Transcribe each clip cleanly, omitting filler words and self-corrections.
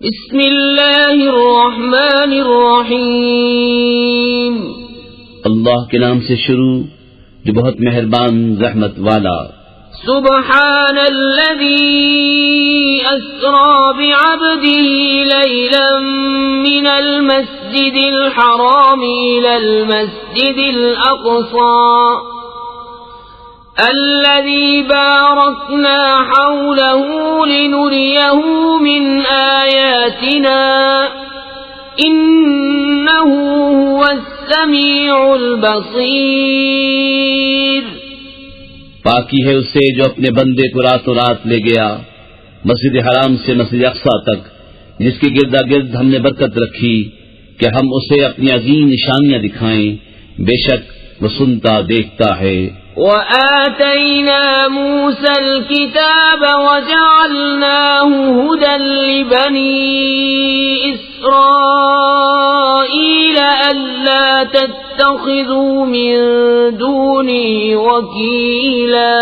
بسم اللہ الرحمن الرحیم، اللہ کے نام سے شروع جو بہت مہربان رحمت والا۔ سبحان الذي أسرى بعبده ليلا من المسجد الحرام إلى المسجد الأقصى الذي باركنا حوله لنريه من آياتنا إنه هو السميع البصير۔ پاکی ہے اسے جو اپنے بندے کو راتوں رات لے گیا مسجد حرام سے مسجد اقصی تک، جس کے گردا گرد ہم نے برکت رکھی کہ ہم اسے اپنی عظیم نشانیاں دکھائیں، بے شک وہ سنتا دیکھتا ہے۔ وآتينا موسى الكتاب وجعلناه هدى لبني إسرائيل ألا تتخذوا من دوني وكيلا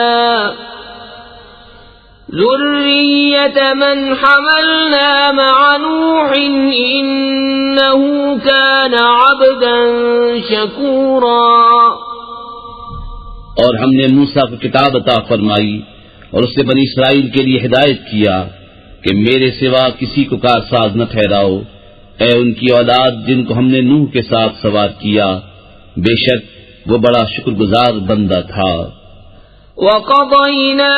ذرية من حملنا مع نوح إنه كان عبدا شكورا۔ اور ہم نے موسیٰ کو کتاب عطا فرمائی اور اس سے بنی اسرائیل کے لیے ہدایت کیا کہ میرے سوا کسی کو کارساز نہ ٹھہراؤ، اے ان کی اولاد جن کو ہم نے نوح کے ساتھ سوار کیا، بے شک وہ بڑا شکر گزار بندہ تھا۔ وَقَضَيْنَا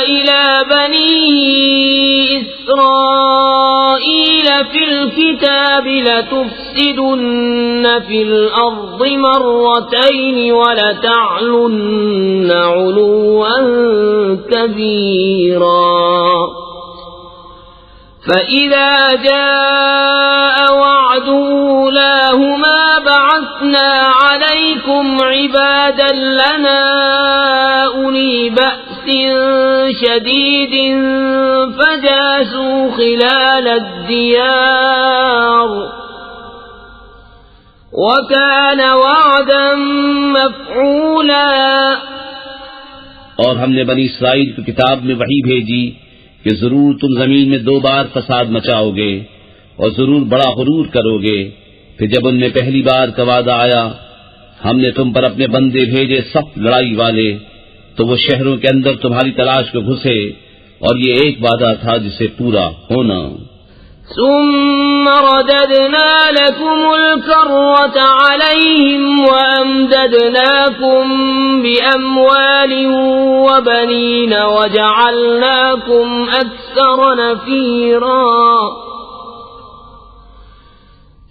إِلَى بَنِي إِسْرَائِيلَ فِي الْكِتَابِ لَتُفْسِدُنَّ فِي الْأَرْضِ مَرَّتَيْنِ وَلَتَعْلُنَّ عُلُوًّا كَبِيرًا۔ فَإِذَا جَاءَ وَعْدُ أُولَاهُمَا بَعَثْنَا عَلَيْكُمْ عِبَادًا لَنَا أُولِي بَأْسٍ شَدِيدٍ فَجَاسُوا خِلَالَ الدِّيَارِ وَكَانَ وَعْدًا مَفْعُولًا۔ اور ہم نے بنی اسرائیل کی کتاب میں وحی بھیجی کہ ضرور تم زمین میں 2 بار فساد مچاؤ گے اور ضرور بڑا غرور کرو گے۔ پھر جب ان میں پہلی بار کا وعدہ آیا، ہم نے تم پر اپنے بندے بھیجے سخت لڑائی والے، تو وہ شہروں کے اندر تمہاری تلاش کو گھسے، اور یہ ایک وعدہ تھا جسے پورا ہونا۔ ثم رددنا لكم الكرة عليهم وأمددناكم بأموال وبنين وجعلناكم أكثر نفيرا۔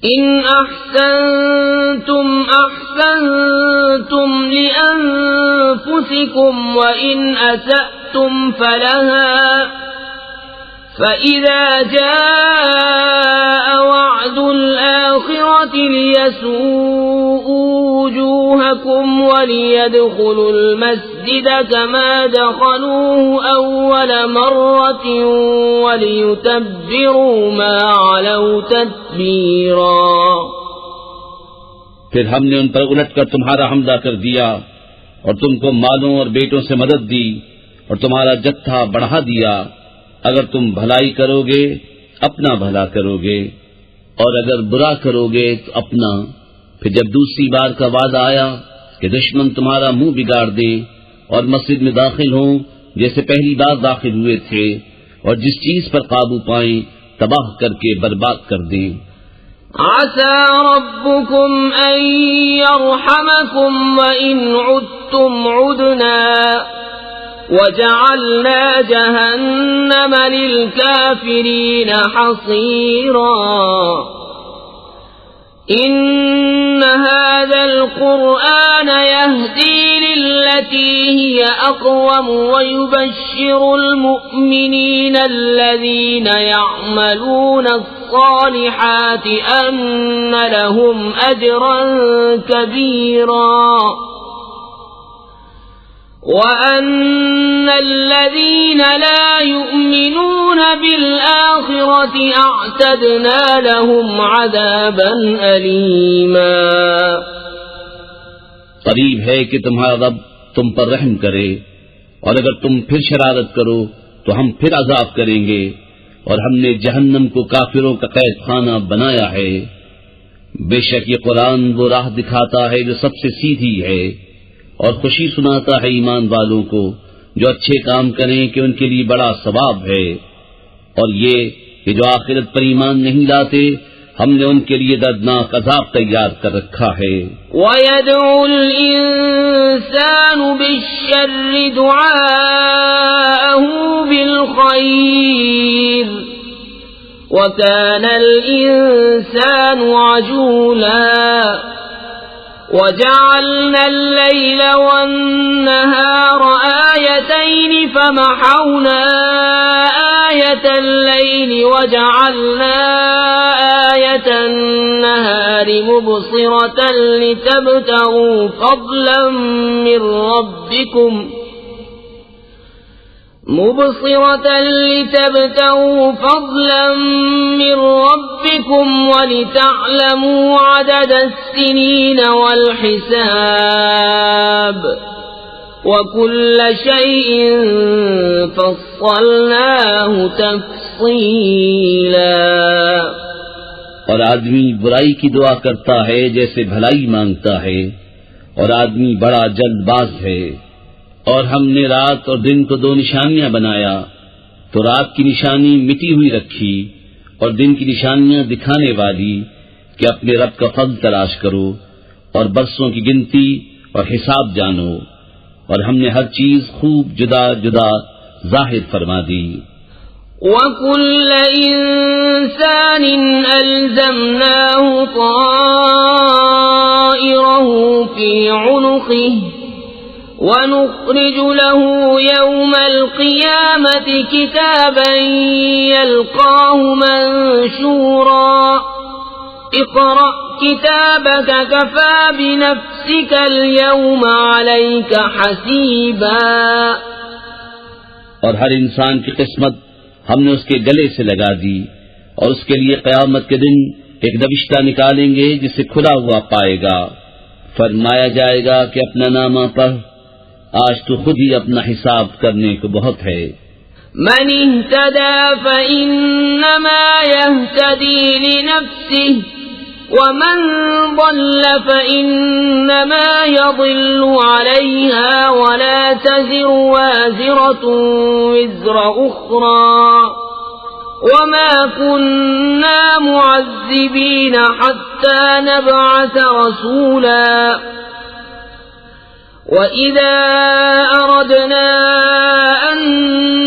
إن أحسنتم أحسنتم لأنفسكم وإن أسأتم فلها، فإذا جاء وعد الآخرة ليسوءوا وجوهكم وليدخلوا المسجد كما دخلوه أول مرة وليتبروا ما علوا تتبيرا۔ پھر ہم نے ان پر الٹ کر تمہارا حملہ کر دیا اور تم کو مالوں اور بیٹوں سے مدد دی اور تمہارا جتھا بڑھا دیا۔ اگر تم بھلائی کرو گے اپنا بھلا کرو گے، اور اگر برا کرو گے تو اپنا۔ پھر جب دوسری بار کا وعدہ آیا کہ دشمن تمہارا منہ بگاڑ دیں اور مسجد میں داخل ہوں جیسے پہلی بار داخل ہوئے تھے، اور جس چیز پر قابو پائیں تباہ کر کے برباد کر دیں۔ عسى ربكم أن يرحمكم وإن عدتم عدنا وجعلنا جهنم للكافرين حصيرا۔ إن هذا القرآن يهدي للتي هي أقوم ويبشر المؤمنين الذين يعملون الصالحات أن لهم أجرا كبيرا، وَأَنَّ الَّذِينَ لَا يُؤْمِنُونَ بِالْآخِرَةِ أَعْتَدْنَا لَهُمْ عَذَابًا أَلِيمًا۔ قریب ہے کہ تمہارا رب تم پر رحم کرے، اور اگر تم پھر شرارت کرو تو ہم پھر عذاب کریں گے، اور ہم نے جہنم کو کافروں کا قید خانہ بنایا ہے۔ بے شک یہ قرآن وہ راہ دکھاتا ہے جو سب سے سیدھی ہے، اور خوشی سناتا ہے ایمان والوں کو جو اچھے کام کریں کہ ان کے لیے بڑا ثواب ہے۔ اور یہ کہ جو آخرت پر ایمان نہیں لاتے ہم نے ان کے لیے دردناک عذاب تیار کر رکھا ہے۔ وَيَدْعُ الْإِنسَانُ بِالشَّرِّ دُعَاءَهُ بِالْخَيْرِ وَكَانَ الْإِنسَانُ عَجُولًا وَجَعَلْنَا اللَّيْلَ وَالنَّهَارَ آيَتَيْنِ فَمَحَوْنَا آيَةَ اللَّيْلِ وَجَعَلْنَا آيَةَ النَّهَارِ مُبْصِرَةً لِتَبْتَغُوا فَضْلًا مِّن رَّبِّكُمْ وَلِتَعْلَمُوا عَدَدَ السِّنِينَ وَالْحِسَابَ وَكُلَّ شَيْءٍ فَصَّلْنَاهُ تَفْصِيلًا۔ اور آدمی برائی کی دعا کرتا ہے جیسے بھلائی مانگتا ہے، اور آدمی بڑا جلد باز ہے۔ اور ہم نے رات اور دن کو دو نشانیاں بنایا، تو رات کی نشانی مٹی ہوئی رکھی اور دن کی نشانیاں دکھانے والی کہ اپنے رب کا فضل تلاش کرو اور برسوں کی گنتی اور حساب جانو، اور ہم نے ہر چیز خوب جدا جدا ظاہر فرما دی۔ وَكُلَّ إِنسَانٍ أَلْزَمْنَاهُ طَائِرَهُ فِي عُنُقِهِ وَنُخْرِجُ لَهُ يَوْمَ الْقِيَامَةِ كِتَابًا يَلْقَاهُ مَنشُورًا اقْرَأْ كِتَابَكَ كَفَى بِنَفْسِكَ الْيَوْمَ عَلَيْكَ حَسِيبًا۔ اور ہر انسان کی قسمت ہم نے اس کے گلے سے لگا دی، اور اس کے لیے قیامت کے دن ایک نوشتہ نکالیں گے جسے کھلا ہوا پائے گا۔ فرمایا جائے گا کہ اپنا نامہ پڑھ، آج تو خود ہی اپنا حساب کرنے کو بہت ہے۔ من اهتدى فإنما يهتدي لنفسه ومن ضل فإنما يضل عليها ولا تزر وازرة وزر أخرى وما كنا معذبين حتى نبعث رسولا وَإِذَا أَرَدْنَا أَن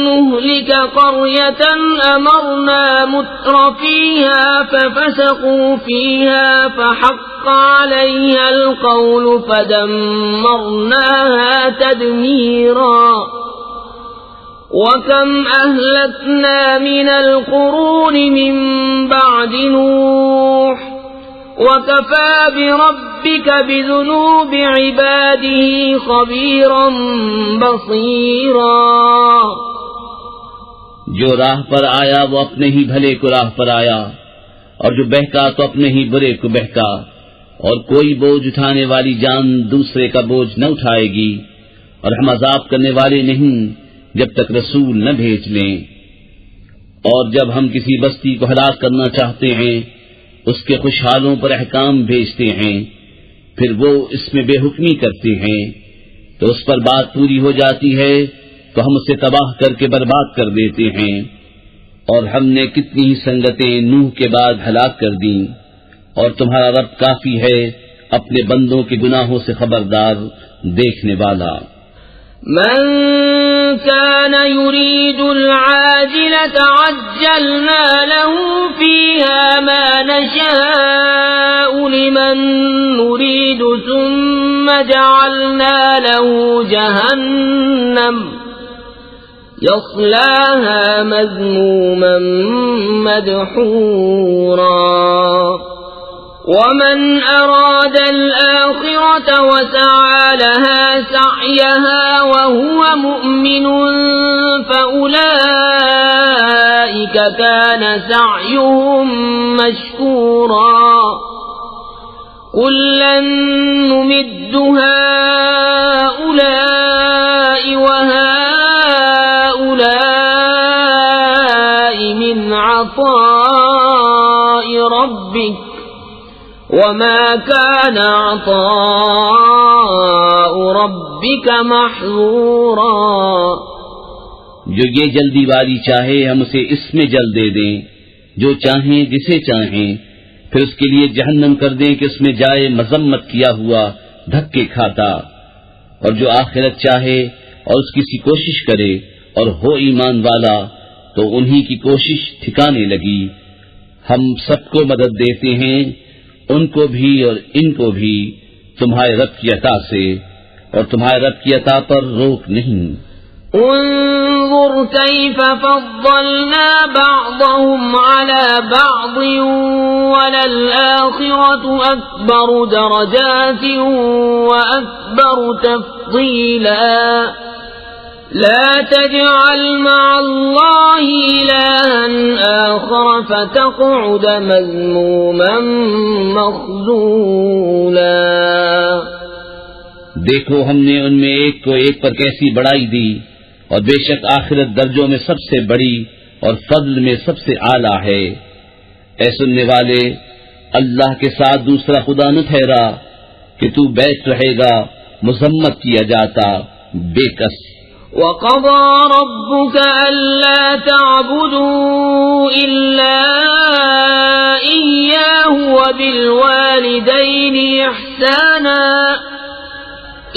نُّهْلِكَ قَرْيَةً أَمَرْنَا مُتْرَ فِيهَا فَفَسَقُوا فِيهَا فَحَقَّ عَلَيْهَا الْقَوْلُ فَدَمَّرْنَاهَا تَدْمِيرًا وَكَمْ أَهْلَكْنَا مِنَ الْقُرُونِ مِن بَعْدِ نُوحٍ وَكَفَى بِرَبِّكَ بِذُنُوبِ عِبَادِهِ خَبِيرًا بَصِيرًا۔ جو راہ پر آیا وہ اپنے ہی بھلے کو راہ پر آیا، اور جو بہکا تو اپنے ہی برے کو بہکا، اور کوئی بوجھ اٹھانے والی جان دوسرے کا بوجھ نہ اٹھائے گی، اور ہم عذاب کرنے والے نہیں جب تک رسول نہ بھیج لیں۔ اور جب ہم کسی بستی کو ہلاک کرنا چاہتے ہیں اس کے خوشحالوں پر احکام بھیجتے ہیں، پھر وہ اس میں بے حکمی کرتے ہیں تو اس پر بات پوری ہو جاتی ہے تو ہم اسے تباہ کر کے برباد کر دیتے ہیں۔ اور ہم نے کتنی ہی سنگتیں نوح کے بعد ہلاک کر دیں، اور تمہارا رب کافی ہے اپنے بندوں کے گناہوں سے خبردار دیکھنے والا۔ من كان يريد العاجلة عجلنا له فيها ما نشاء لمن نريد ثم جعلنا له جهنم يصلاها مذموما مدحورا ومن أراد الآخرة وسعى لها سعيها وهو مؤمن فأولئك كان سعيهم مشكورا كلا نمد هؤلاء وهؤلاء من عطاء ربك وما كان عطاء ربك محظورا. جو یہ جلدی والی چاہے ہم اسے اس میں جل دے دیں، جو چاہیں جسے چاہیں، پھر اس کے لیے جہنم کر دیں کہ اس میں جائے مذمت کیا ہوا دھکے کھاتا. اور جو آخرت چاہے اور اس کی کوشش کرے اور ہو ایمان والا تو انہی کی کوشش ٹھکانے لگی. ہم سب کو مدد دیتے ہیں، ان کو بھی اور ان کو بھی، تمہارے رب کی عطا سے، اور تمہارے رب کی عطا پر روک نہیں. انظر كيف فضلنا بعضهم على بعض وللآخرة أكبر درجات وأكبر تفضيلا. لا تجعل مع الله إلها آخر فتقعد مذموما مخذولا. دیکھو ہم نے ان میں ایک کو ایک پر کیسی بڑائی دی، اور بے شک آخرت درجوں میں سب سے بڑی اور فضل میں سب سے اعلیٰ ہے. اے سننے والے، اللہ کے ساتھ دوسرا خدا نہ ٹھہرا کہ تو بیٹھ رہے گا مذمت کیا جاتا بے کس. وَقَضَى رَبُّكَ أَلَّا تَعْبُدُوا إِلَّا إِيَّاهُ وَبِالْوَالِدَيْنِ إِحْسَانًا.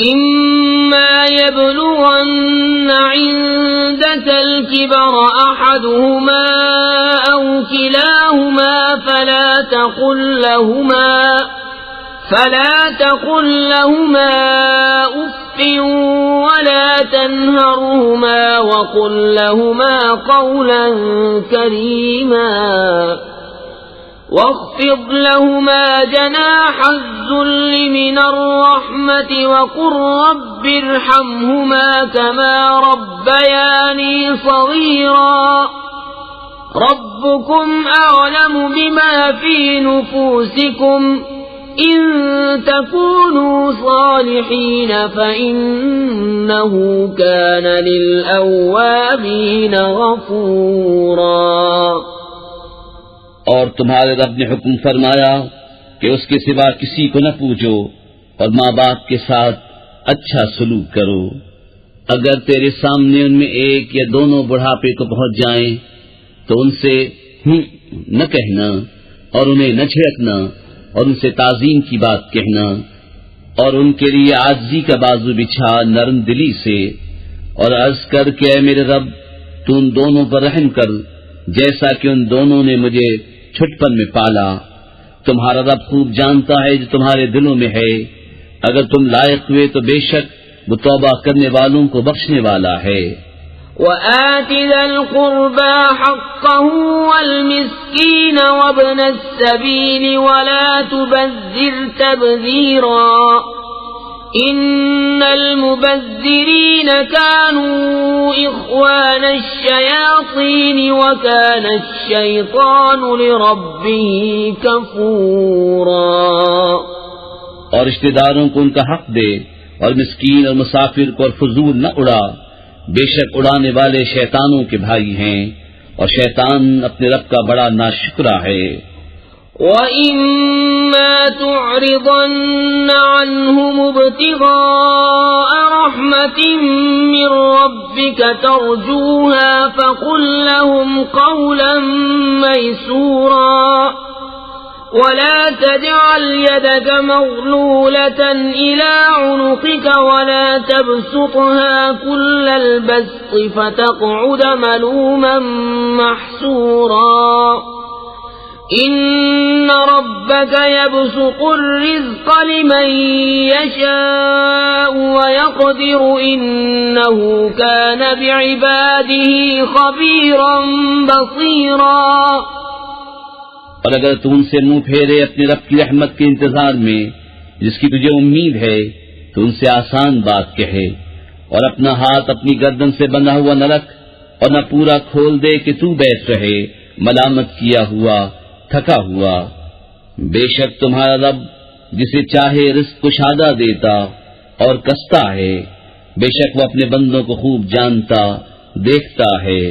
إِمَّا يَبْلُغَنَّ عِندَكَ الْكِبَرَ أَحَدُهُمَا أَوْ كِلَاهُمَا فلا تقل لهما أف ولا تنهرهما وقل لهما قولا كريما. واخفض لهما جناح الذل من الرحمة وقل رب ارحمهما كما ربياني صغيرا. ربكم أعلم بما في نفوسكم إن تكونوا صالحين فإنه كان للأوابين غفورا. اور تمہارے رب نے حکم فرمایا کہ اس کے سوا کسی کو نہ پوجو اور ماں باپ کے ساتھ اچھا سلوک کرو. اگر تیرے سامنے ان میں ایک یا دونوں بڑھاپے کو پہنچ جائیں تو ان سے نہ کہنا اور انہیں نہ چھڑکنا اور ان سے تعظیم کی بات کہنا، اور ان کے لیے عاجزی کا بازو بچھا نرم دلی سے، اور عرض کر کہ اے میرے رب تو ان دونوں پر رحم کر جیسا کہ ان دونوں نے مجھے چھٹپن میں پالا. تمہارا رب خوب جانتا ہے جو تمہارے دلوں میں ہے. اگر تم لائق ہوئے تو بے شک وہ توبہ کرنے والوں کو بخشنے والا ہے. وآت ذا القربى حقه والمسكين وابن السبيل ولا تبذر تبذيرا إن المبذرين كانوا إخوان الشياطين وكان الشيطان لربه كفورا. اور رشتہ داروں کو ان کا حق دے اور مسکین اور مسافر کو اور فضول نہ اڑا، بے شک اڑانے والے شیطانوں کے بھائی ہیں اور شیطان اپنے رب کا بڑا ناشکرا ہے. وَإِمَّا تُعْرِضَنَّ عَنْهُمُ ابْتِغَاءَ رَحْمَةٍ مِّن رَّبِّكَ تَرْجُوهَا فَقُل لَّهُمْ قَوْلًا مَّيْسُورًا. ولا تجعل يدك مغلولة إلى عنقك ولا تبسطها كل البسط فتقعد ملوما محسورا. إن ربك يبسط الرزق لمن يشاء ويقدر إنه كان بعباده خبيرا بصيرا. اور اگر تو ان سے منہ پھیرے اپنے رب کی رحمت کے انتظار میں جس کی تجھے امید ہے تو ان سے آسان بات کہے، اور اپنا ہاتھ اپنی گردن سے بندھا ہوا نہ رکھ اور نہ پورا کھول دے کہ تو بیٹھ رہے ملامت کیا ہوا تھکا ہوا. بے شک تمہارا رب جسے چاہے رزق کشادہ دیتا اور کستا ہے، بے شک وہ اپنے بندوں کو خوب جانتا دیکھتا ہے.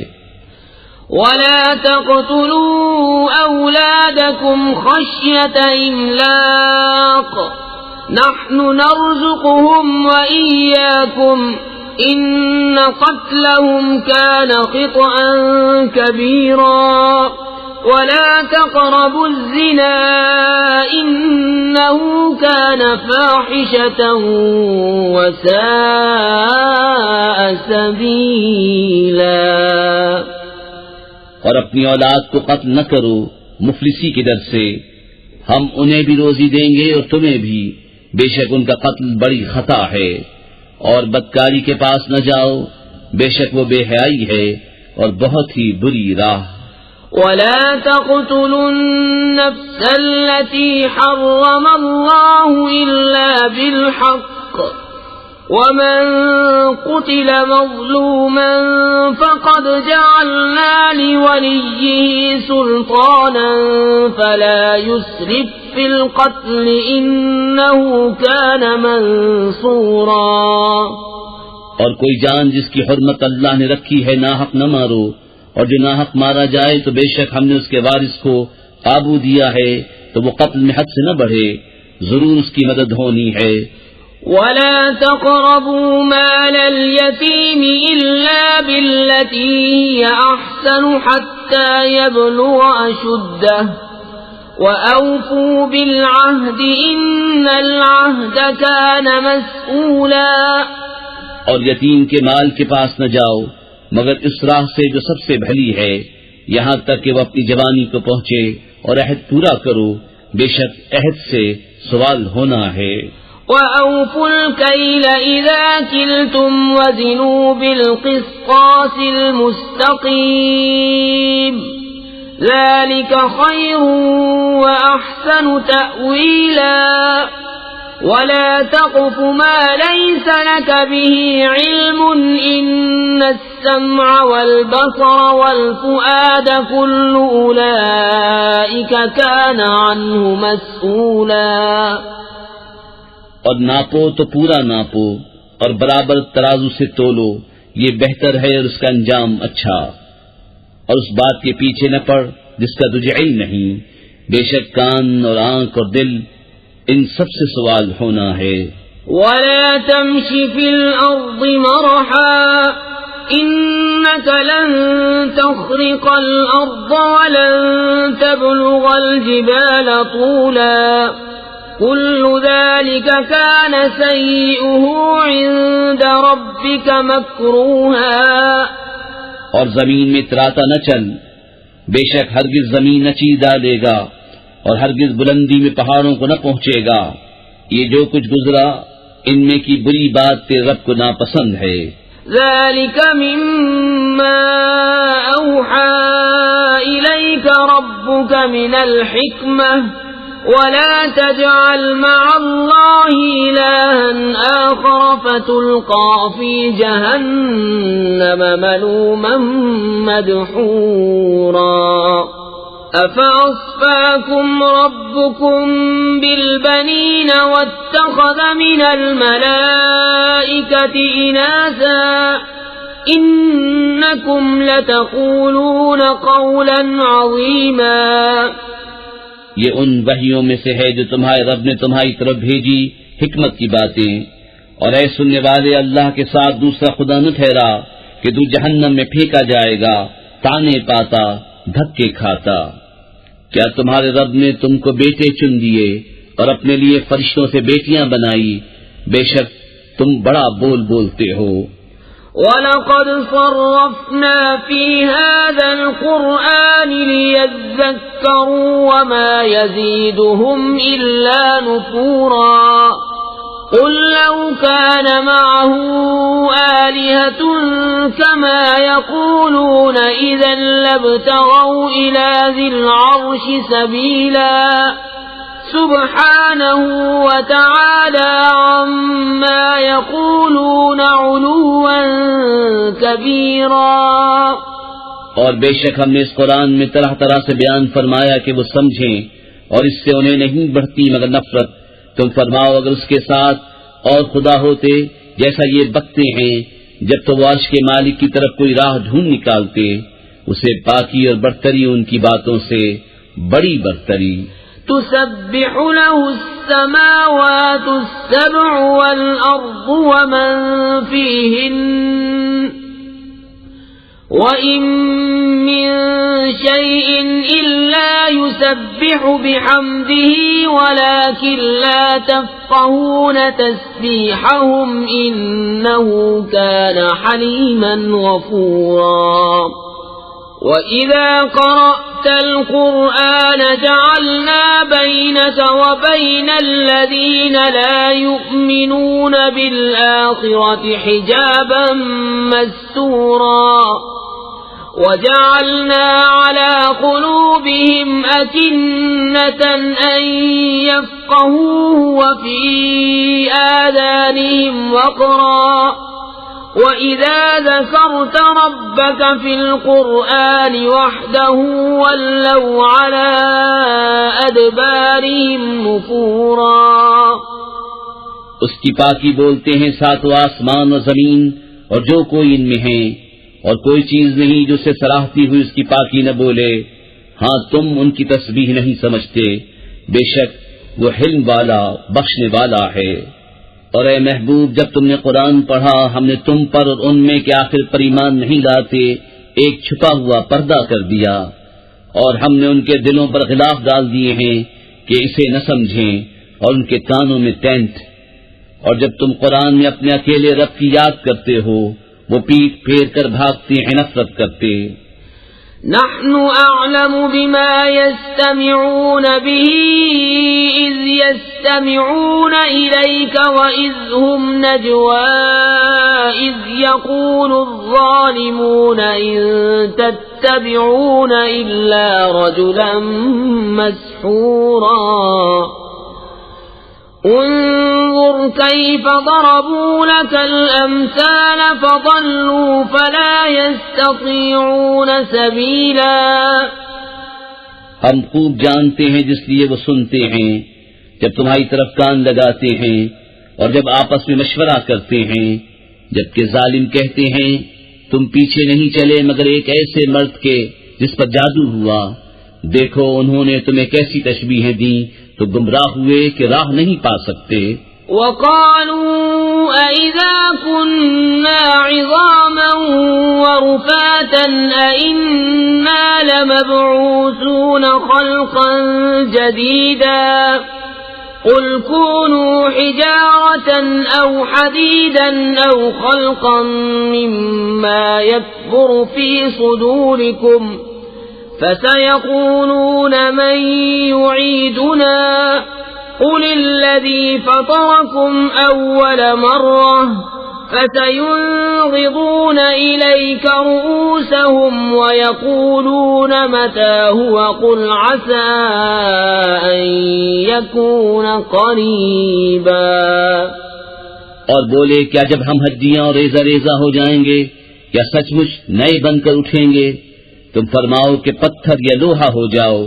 ولا تقتلوا أولادكم خشية إملاق نحن نرزقهم وإياكم إن قتلهم كان خطأ كبيرا ولا تقربوا الزنا إنه كان فاحشة وساء سبيلا. اور اپنی اولاد کو قتل نہ کرو مفلسی کے ڈر سے، ہم انہیں بھی روزی دیں گے اور تمہیں بھی، بے شک ان کا قتل بڑی خطا ہے. اور بدکاری کے پاس نہ جاؤ، بے شک وہ بے حیائی ہے اور بہت ہی بری راہ. ولا تقتلوا النفس التي حرم الله إلا بالحق ومن قتل مظلوما فقد جعلنا لوليه سلطانا فلا يسرف في القتل إنه كان منصورا. اور کوئی جان جس کی حرمت اللہ نے رکھی ہے ناحق نہ مارو، اور جو ناحق مارا جائے تو بے شک ہم نے اس کے وارث کو قابو دیا ہے تو وہ قتل میں حد سے نہ بڑھے، ضرور اس کی مدد ہونی ہے. ولا تقربوا مال اليتيم إلا بالتي هي أحسن حتى يبلغ أشده وأوفوا بالعهد إن العهد كان مسؤولا. اور یتیم کے مال کے پاس نہ جاؤ مگر اس راہ سے جو سب سے بھلی ہے، یہاں تک کہ وہ اپنی جوانی کو پہنچے، اور عہد پورا کرو، بے شک عہد سے سوال ہونا ہے. وَأَوْفُوا الْكَيْلَ إِذَا كِلْتُمْ وَزِنُوا بِالْقِسْطَاسِ الْمُسْتَقِيمِ ذَلِكَ خَيْرٌ وَأَحْسَنُ تَأْوِيلًا. ولا تقف ما ليس لك به علم إن السمع والبصر والفؤاد كل أولئك كان عنه مسؤولا. اور ناپو تو پورا ناپو اور برابر ترازو سے تولو، یہ بہتر ہے اور اس کا انجام اچھا. اور اس بات کے پیچھے نہ پڑ جس کا تجھے علم نہیں، بے شک کان اور آنکھ اور دل ان سب سے سوال ہونا ہے. ولا تمش في الأرض مرحا إنك لن تخرق الأرض ولن تبلغ الجبال طولا كل ذلك كان سيئه عند ربك مكروها. اور زمین میں اتراتا نہ چل، بے شک ہرگز زمین نہ چیر ڈالے گا اور ہرگز بلندی میں پہاڑوں کو نہ پہنچے گا. یہ جو کچھ گزرا ان میں کی بری بات تیرے رب کو ناپسند ہے. ذلك مما أوحى إليك ربك من الحكمة ولا تجعل مع الله إلها آخر فتلقى في جهنم ملوما مدحورا. أفأصفاكم ربكم بالبنين واتخذ من الملائكة إناثا إنكم لتقولون قولا عظيما. یہ ان وحیوں میں سے ہے جو تمہارے رب نے تمہاری طرف بھیجی، حکمت کی باتیں. اور اے سننے والے، اللہ کے ساتھ دوسرا خدا نہ ٹھہرا کہ تو جہنم میں پھینکا جائے گا، تانے پاتا، دھکے کھاتا. کیا تمہارے رب نے تم کو بیٹے چن دیے اور اپنے لیے فرشتوں سے بیٹیاں بنائی؟ بے شک تم بڑا بول بولتے ہو. وَلَقَدْ صَرَّفْنَا فِي هَذَا الْقُرْآنِ لِيَذَّكَّرُوا وَمَا يَزِيدُهُمْ إِلَّا نُفُورًا. قُلْ لَوْ كَانَ مَعَهُ آلِهَةٌ كَمَا يَقُولُونَ إِذًا لَابْتَغَوْا إِلَى ذِي الْعَرْشِ سَبِيلًا. سبحانه وتعالى عما يقولون علوا كبيرا. اور بے شک ہم نے اس قرآن میں طرح طرح سے بیان فرمایا کہ وہ سمجھیں، اور اس سے انہیں نہیں بڑھتی مگر نفرت. تم فرماؤ اگر اس کے ساتھ اور خدا ہوتے جیسا یہ بکتے ہیں، جب تو وہ عرش کے مالک کی طرف کوئی راہ ڈھونڈ نکالتے. اسے پاکی اور برتری ان کی باتوں سے بڑی برتری. تسبح له السماوات السبع والأرض ومن فيهن وَإِن مِّن شَيْءٍ إِلَّا يُسَبِّحُ بِحَمْدِهِ وَلَكِن لَّا تَفْقَهُونَ تَسْبِيحَهُمْ إِنَّهُ كَانَ حَلِيمًا غَفُورًا. وَإِذَا قَرَأْتَ الْقُرْآنَ جَعَلْنَا بَيْنَكَ وَبَيْنَ الَّذِينَ لَا يُؤْمِنُونَ بِالْآخِرَةِ حِجَابًا مَّسْتُورًا. وَجَعَلْنَا عَلَى قُلُوبِهِمْ أَكِنَّةً أَن يَفْقَهُوهُ وَفِي آذَانِهِمْ وَقْرًا. وَإِذَا ذَكَرْتَ رَبَّكَ فِي الْقُرْآنِ وَحْدَهُ وَلَّوْا عَلَى أَدْبَارِهِمْ نُفُورًا. اس کی پاکی بولتے ہیں ساتوں آسمان و زمین اور جو کوئی ان میں ہیں، اور کوئی چیز نہیں جو اسے سراہتی ہوئی اس کی پاکی نہ بولے. ہاں تم ان کی تسبیح نہیں سمجھتے، بے شک وہ حلم والا بخشنے والا ہے. اور اے محبوب، جب تم نے قرآن پڑھا ہم نے تم پر اور ان میں کہ آخر پر ایمان نہیں لاتے ایک چھپا ہوا پردہ کر دیا، اور ہم نے ان کے دلوں پر غلاف ڈال دیے ہیں کہ اسے نہ سمجھیں، اور ان کے کانوں میں ٹینٹ. اور جب تم قرآن میں اپنے اکیلے رب کی یاد کرتے ہو وہ پیٹ پھیر کر بھاگتے ہیں، نفرت کرتے. نحن أعلم بما يستمعون به إذ يستمعون إليك وإذ هم نجوى إذ يقول الظالمون إن تتبعون إلا رجلا مسحورا. انظر كيف ضربوا لك الأمثال فضلوا فلا يستطيعون سبيلا. ہم خوب جانتے ہیں جس لیے وہ سنتے ہیں جب تمہاری طرف کان لگاتے ہیں اور جب آپس میں مشورہ کرتے ہیں، جبکہ ظالم کہتے ہیں تم پیچھے نہیں چلے مگر ایک ایسے مرد کے جس پر جادو ہوا. دیکھو انہوں نے تمہیں کیسی تشبیہیں دیں تو گمراہ ہوئے کہ راہ نہیں پا سکتے. وَقَالُوا أَإِذَا كُنَّا عِظَامًا وَرُفَاتًا أَإِنَّا لَمَبْعُوثُونَ خَلْقًا جَدِيدًا. قُلْ كُونُوا حِجَارَةً أَوْ حَدِيدًا أَوْ خَلْقًا مِّمَّا يَكْبُرُ فِي صُدُورِكُمْ فَسَيَقُولُونَ مَن يُعِيدُنَا قُلِ الَّذِي فَطَرَكُمْ أَوَّلَ مَرَّةٍ فَسَيُنغِضُونَ إِلَيْكَ رُءُوسَهُمْ وَيَقُولُونَ مَتَىٰ هُوَ قُلْ عَسَىٰ أَن يَكُونَ قَرِيبًا. اور بولے کیا جب ہم ہڈیاں اور ریزہ ریزہ ہو جائیں گے کیا سچ مچ نئے بن کر اٹھیں گے؟ تم فرماؤ کہ پتھر یا لوہا ہو جاؤ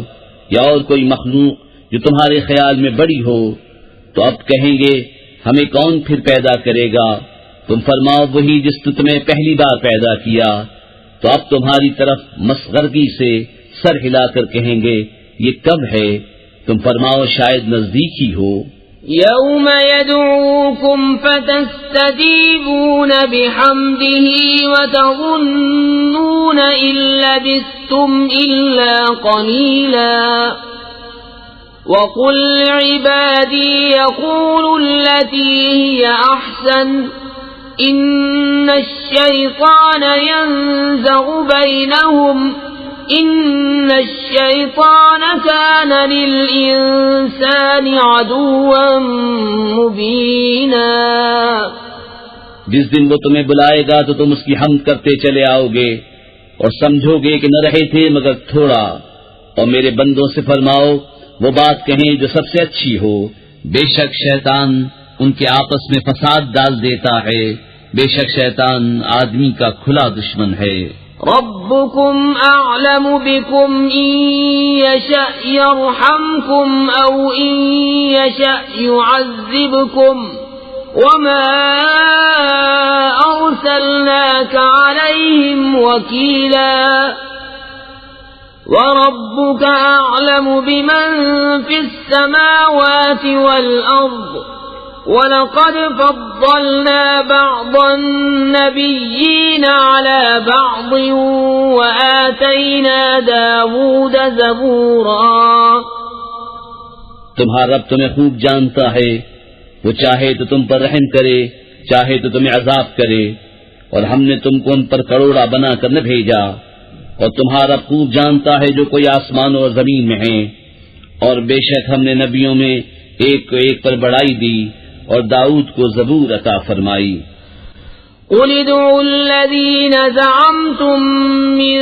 یا اور کوئی مخلوق جو تمہارے خیال میں بڑی ہو، تو اب کہیں گے ہمیں کون پھر پیدا کرے گا؟ تم فرماؤ وہی جس نے تمہیں پہلی بار پیدا کیا. تو اب تمہاری طرف مسخرگی سے سر ہلا کر کہیں گے یہ کب ہے؟ تم فرماؤ شاید نزدیک ہی ہو. يَوْمَ يَدْعُوكُمْ فَتَسْتَجِيبُونَ بِحَمْدِهِ وَتَظُنُّونَ إِن لَّبِثْتُمْ إِلَّا قَلِيلًا. وَقُل لِّعِبَادِي يَقُولُوا الَّتِي هِيَ أَحْسَنُ إِنَّ الشَّيْطَانَ يَنزَغُ بَيْنَهُمْ إِنَّ الشَّيْطَانَ كَانَ لِلْإِنسَانِ عَدُوًّا مُّبِينًا. جس دن وہ تمہیں بلائے گا تو تم اس کی حمد کرتے چلے آؤ گے اور سمجھو گے کہ نہ رہے تھے مگر تھوڑا. اور میرے بندوں سے فرماؤ وہ بات کہیں جو سب سے اچھی ہو. بے شک شیطان ان کے آپس میں فساد ڈال دیتا ہے. بے شک شیطان آدمی کا کھلا دشمن ہے. ربكم أعلم بكم إن يشأ يرحمكم أو إن يشأ يعذبكم وما أرسلناك عليهم وكيلا. وَرَبُّكَ أَعْلَمُ بِمَن فِي السَّمَاوَاتِ وَالْأَرْضِ وَلَقَدْ فَضَّلْنَا بَعْضَ النَّبِيِّينَ عَلَى بَعْضٍ وَآتَيْنَا دَاوُودَ زَبُورًا۔ تمہارا رب تمہیں خوب جانتا ہے، وہ چاہے تو تم پر رحم کرے، چاہے تو تمہیں عذاب کرے، اور ہم نے تم کو ان پر کروڑا بنا کر نہ بھیجا، اور تمہارا رب خوب جانتا ہے جو کوئی آسمانوں اور زمین میں ہیں، اور بے شک ہم نے نبیوں میں ایک کو ایک پر بڑائی دی اور داؤد کو زبور عطا فرمائی۔ قُلِ ادْعُوا الَّذِينَ زَعَمْتُم مِّن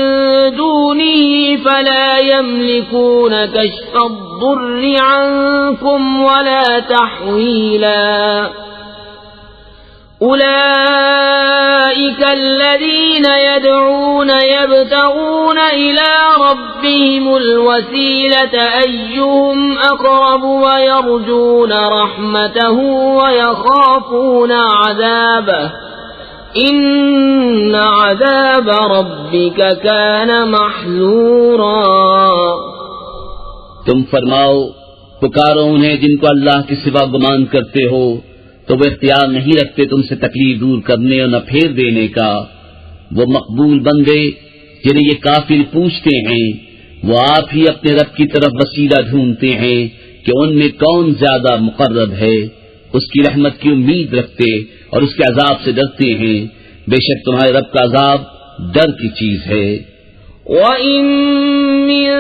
دُونِهِ فَلَا يَمْلِكُونَ كَشْفَ الضُّرِّ عَنكُمْ وَلَا تَحْوِيلًا۔ أُولَئِكَ الَّذِينَ يَدْعُونَ يَبْتَغُونَ إِلَى رَبِّهِمُ الْوَسِيلَةَ أَيُّهُمْ أَقْرَبُ وَيَرْجُونَ رَحْمَتَهُ وَيَخَافُونَ عَذَابَهُ إِنَّ عَذَابَ رَبِّكَ كَانَ مَحْذُورًا۔ تم فرماؤ، پکارو انہیں جن کو اللہ کے سوا گمان کرتے ہو، تو وہ اختیار نہیں رکھتے تم سے تکلیف دور کرنے اور نہ پھیر دینے کا۔ وہ مقبول بندے جنہیں یہ کافر پوچھتے ہیں، وہ آپ ہی اپنے رب کی طرف وسیلہ ڈھونڈتے ہیں کہ ان میں کون زیادہ مقرب ہے، اس کی رحمت کی امید رکھتے اور اس کے عذاب سے ڈرتے ہیں۔ بے شک تمہارے رب کا عذاب ڈر کی چیز ہے۔ وَإِن مِّن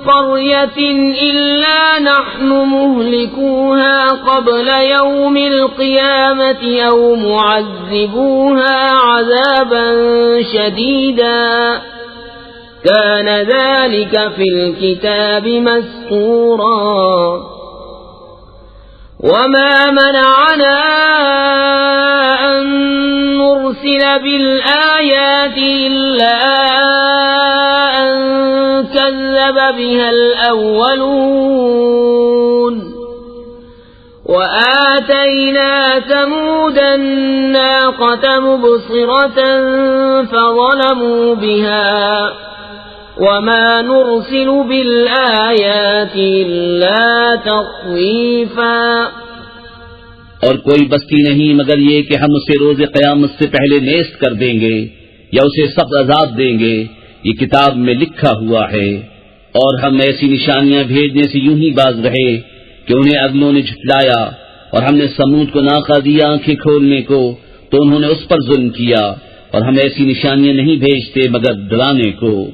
قَرْيَةٍ إِلَّا نَحْنُ مُهْلِكُوهَا قَبْلَ يَوْمِ الْقِيَامَةِ أَوْ مُعَذِّبُوهَا عَذَابًا شَدِيدًا كَانَ ذَلِكَ فِي الْكِتَابِ مَسْطُورًا۔ وَمَا مَنَعَنَا أَن نُّرْسِلَ بِالْآيَاتِ إِلَّا أَن كَذَّبَ بِهَا الْأَوَّلُونَ وَآتَيْنَا ثَمُودَ النَّاقَةَ مُبْصِرَةً فَظَلَمُوا بِهَا وَمَا نُرْسِلُ بِالْآيَاتِ إِلَّا تَخْوِيفًا۔ اور کوئی بستی نہیں مگر یہ کہ ہم اسے روز قیامت سے پہلے نیست کر دیں گے یا اسے سخت عذاب دیں گے، یہ کتاب میں لکھا ہوا ہے۔ اور ہم ایسی نشانیاں بھیجنے سے یوں ہی باز رہے کہ انہیں اگلوں نے جھٹلایا، اور ہم نے سمود کو ناقہ دیا آنکھیں کھولنے کو تو انہوں نے اس پر ظلم کیا، اور ہم ایسی نشانیاں نہیں بھیجتے مگر ڈرانے کو۔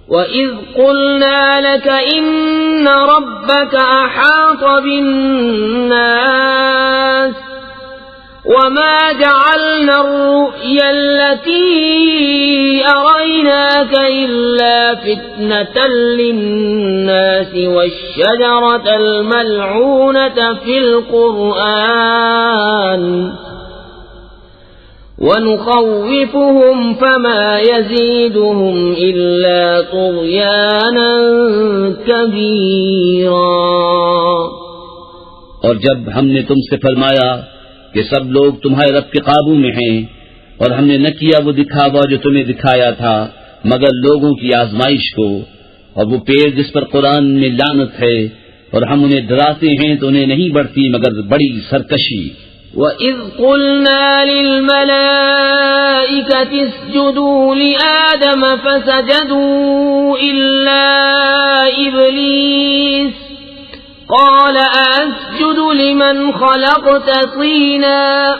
وَإِذْ قُلْنَا لَكَ إِنَّ رَبَّكَ أَحَاطَ بِالنَّاسِ وَمَا جَعَلْنَا الرُّؤْيَا الَّتِي أَرَيْنَاكَ إِلَّا فِتْنَةً لِلنَّاسِ وَالشَّجَرَةَ الْمَلْعُونَةَ فِي الْقُرْآنِ وَنُخَوِّفُهُمْ فَمَا يَزِيدُهُمْ إِلَّا طُغْيَانًا كَبِيرًا۔ اور جب ہم نے تم سے فرمایا کہ سب لوگ تمہارے رب کے قابو میں ہیں، اور ہم نے نہ کیا وہ دکھاوا جو تمہیں دکھایا تھا مگر لوگوں کی آزمائش کو، اور وہ پیڑ جس پر قرآن میں لعنت ہے، اور ہم انہیں ڈراتے ہیں تو انہیں نہیں بڑھتی مگر بڑی سرکشی۔ وَإِذْ قُلْنَا لِلْمَلَائِكَةِ اسْجُدُوا لِآدَمَ فَسَجَدُوا إِلَّا إِبْلِيسَ قَالَ أَسْجُدُ لِمَنْ خَلَقْتَ طِينًا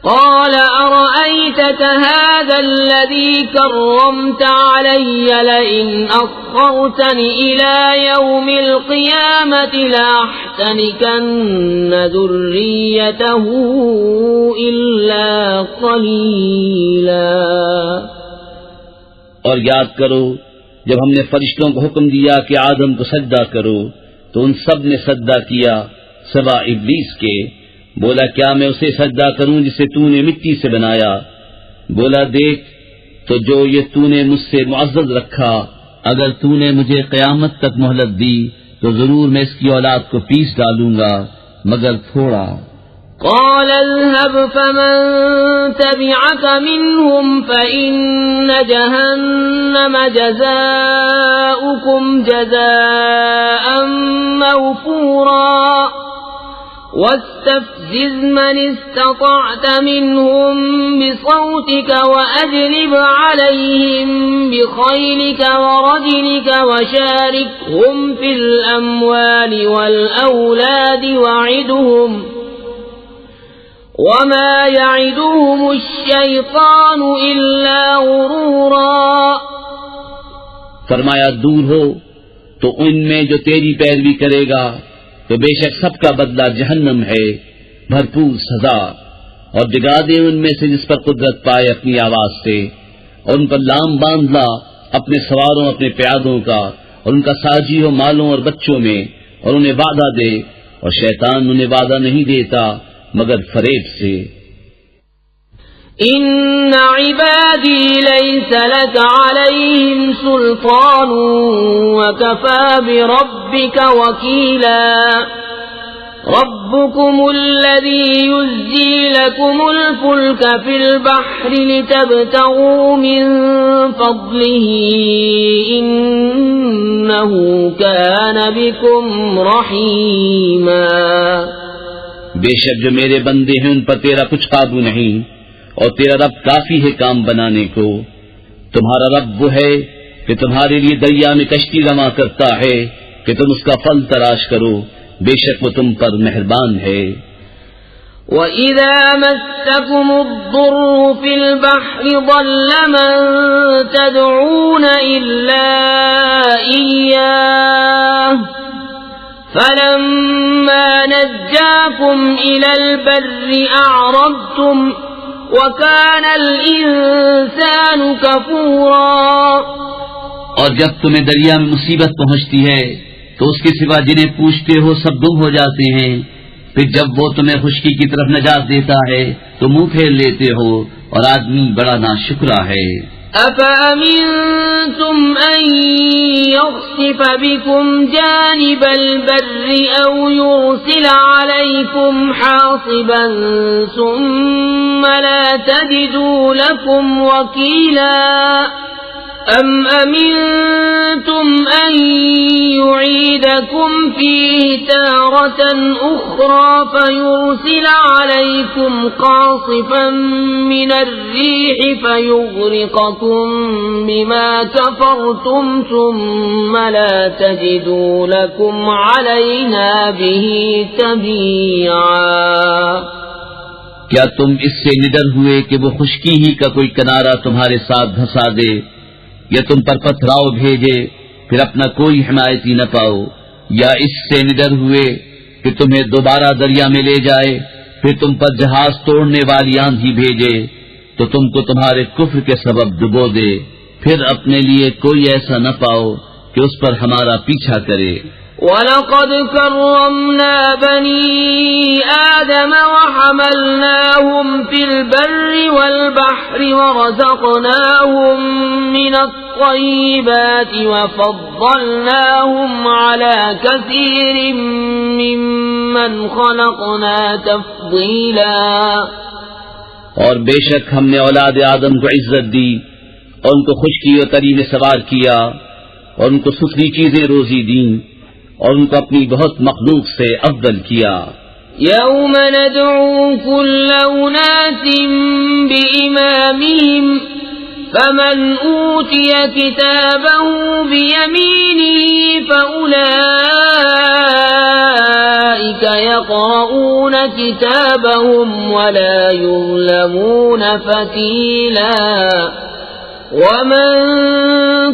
قَالَ أَرَأَيْتَكَ هَذَا الَّذِي كَرَّمْتَ عَلَيَّ لَئِنْ أَخَّرْتَنِ إِلَى يَوْمِ الْقِيَامَةِ لَأَحْتَنِكَنَّ ذُرِّيَّتَهُ إِلَّا قَلِيلًا۔ اور یاد کرو جب ہم نے فرشتوں کو حکم دیا کہ آدم کو سجدہ کرو تو ان سب نے سجدہ کیا سوا ابلیس کے۔ بولا کیا میں اسے سجدہ کروں جسے تو نے مٹی سے بنایا؟ بولا دیکھ تو جو یہ تو نے مجھ سے معزز رکھا، اگر تو نے مجھے قیامت تک مہلت دی تو ضرور میں اس کی اولاد کو پیس ڈالوں گا مگر تھوڑا۔ قال اذهب فمن تبعك منهم فإن جهنم جزاؤكم جزاء موفورا واستفزز من استطعت منهم بصوتك وأجلب عليهم بخيلك ورجلك وشاركهم في الأموال والأولاد وعدهم وما يعدهم الشيطان إلا غرورا۔ فرمایا دور ہو تو ان میں جو تیری پیروی کرے گا تو بے شک سب کا بدلہ جہنم ہے، بھرپور سزا، اور جگا دے ان میں سے جس پر قدرت پائے اپنی آواز سے، اور ان پر لام باندھ لا اپنے سواروں اپنے پیادوں کا، اور ان کا ساجی ہو مالوں اور بچوں میں، اور انہیں وعدہ دے، اور شیطان انہیں وعدہ نہیں دیتا مگر فریب سے۔ ان عبادی لیس لک علیہم سلطان وکفى بربک وکیلا۔ ربكم الذي يزجي لكم الفلك في البحر لتبتغوا من فضله إنه كان بكم رحيما۔ بے شک جو میرے بندے ہیں ان پر تیرا کچھ قابو نہیں، اور تیرا رب کافی ہے کام بنانے کو۔ تمہارا رب وہ ہے کہ تمہارے لیے دریا میں کشتی رواں کرتا ہے کہ تم اس کا پھل تلاش کرو، بے شک وہ تم پر مہربان ہے۔ وَإِذَا مَسَّكُمُ الضُّرُّ فِي الْبَحْرِ ضَلَّ مَن تَدْعُونَ إِلَّا إِيَّاهُ فَلَمَّا نَجَّاكُمْ إِلَى الْبَرِّ أَعْرَضْتُمْ وَكَانَ الْإِنسَانُ كَفُورًا۔ اور جب تمہیں دریا میں مصیبت پہنچتی ہے تو اس کے سوا جنہیں پوچھتے ہو سب گم ہو جاتے ہیں، پھر جب وہ تمہیں خشکی کی طرف نجات دیتا ہے تو منہ پھیر لیتے ہو، اور آدمی بڑا ناشکرا ہے۔ أَفَأَمِنْتُمْ أَنْ يَخْسِفَ بِكُمْ جَانِبَ الْبَرِّ أَوْ يُرْسِلَ عَلَيْكُمْ حَاصِبًا ثُمَّ لَا تَجِدُوا لَكُمْ وَكِيلًا أَمْ أَمِنْتُمْ أَنْ يُعِيدَكُمْ فِيهِ تَارَةً أُخْرَى فَيُرْسِلَ عَلَيْكُمْ قَاصِفًا مِنَ الرِّيحِ فَيُغْرِقَكُمْ بِمَا كَفَرْتُمْ ثُمَّ لَا تَجِدُوا لَكُمْ عَلَيْنَا بِهِ تَبِيعًا۔ کیا تم اس سے نڈر ہوئے کہ وہ خشکی ہی کا کوئی کنارہ تمہارے ساتھ دھسا دے، یا تم پر پتھراؤ بھیجے پھر اپنا کوئی حمایتی نہ پاؤ، یا اس سے نڈر ہوئے کہ تمہیں دوبارہ دریا میں لے جائے پھر تم پر جہاز توڑنے والی آندھی بھیجے تو تم کو تمہارے کفر کے سبب ڈبو دے، پھر اپنے لیے کوئی ایسا نہ پاؤ کہ اس پر ہمارا پیچھا کرے۔ وَلَقَدْ كَرَّمْنَا بَنِي آدَمَ وَحَمَلْنَاهُمْ فِي الْبَرِّ وَالْبَحْرِ وَرَزَقْنَاهُمْ مِنَ الطَّيِّبَاتِ وَفَضَّلْنَاهُمْ عَلَى كَثِيرٍ مِّمَّنْ خَلَقْنَا تَفْضِيلًا۔ اور بے شک ہم نے اولاد آدم کو عزت دی اور ان کو خشکی اور تری میں سوار کیا اور ان کو ستھری چیزیں روزی دیں اور ان کو اپنی بہت مخلوق سے افضل کیا۔ یوم ندعو کل اناس بإمامہم فمن اوتی کتابہ بیمینہ فأولئک یقرؤون کتابہم ولا یظلمون فتیلا۔ ومن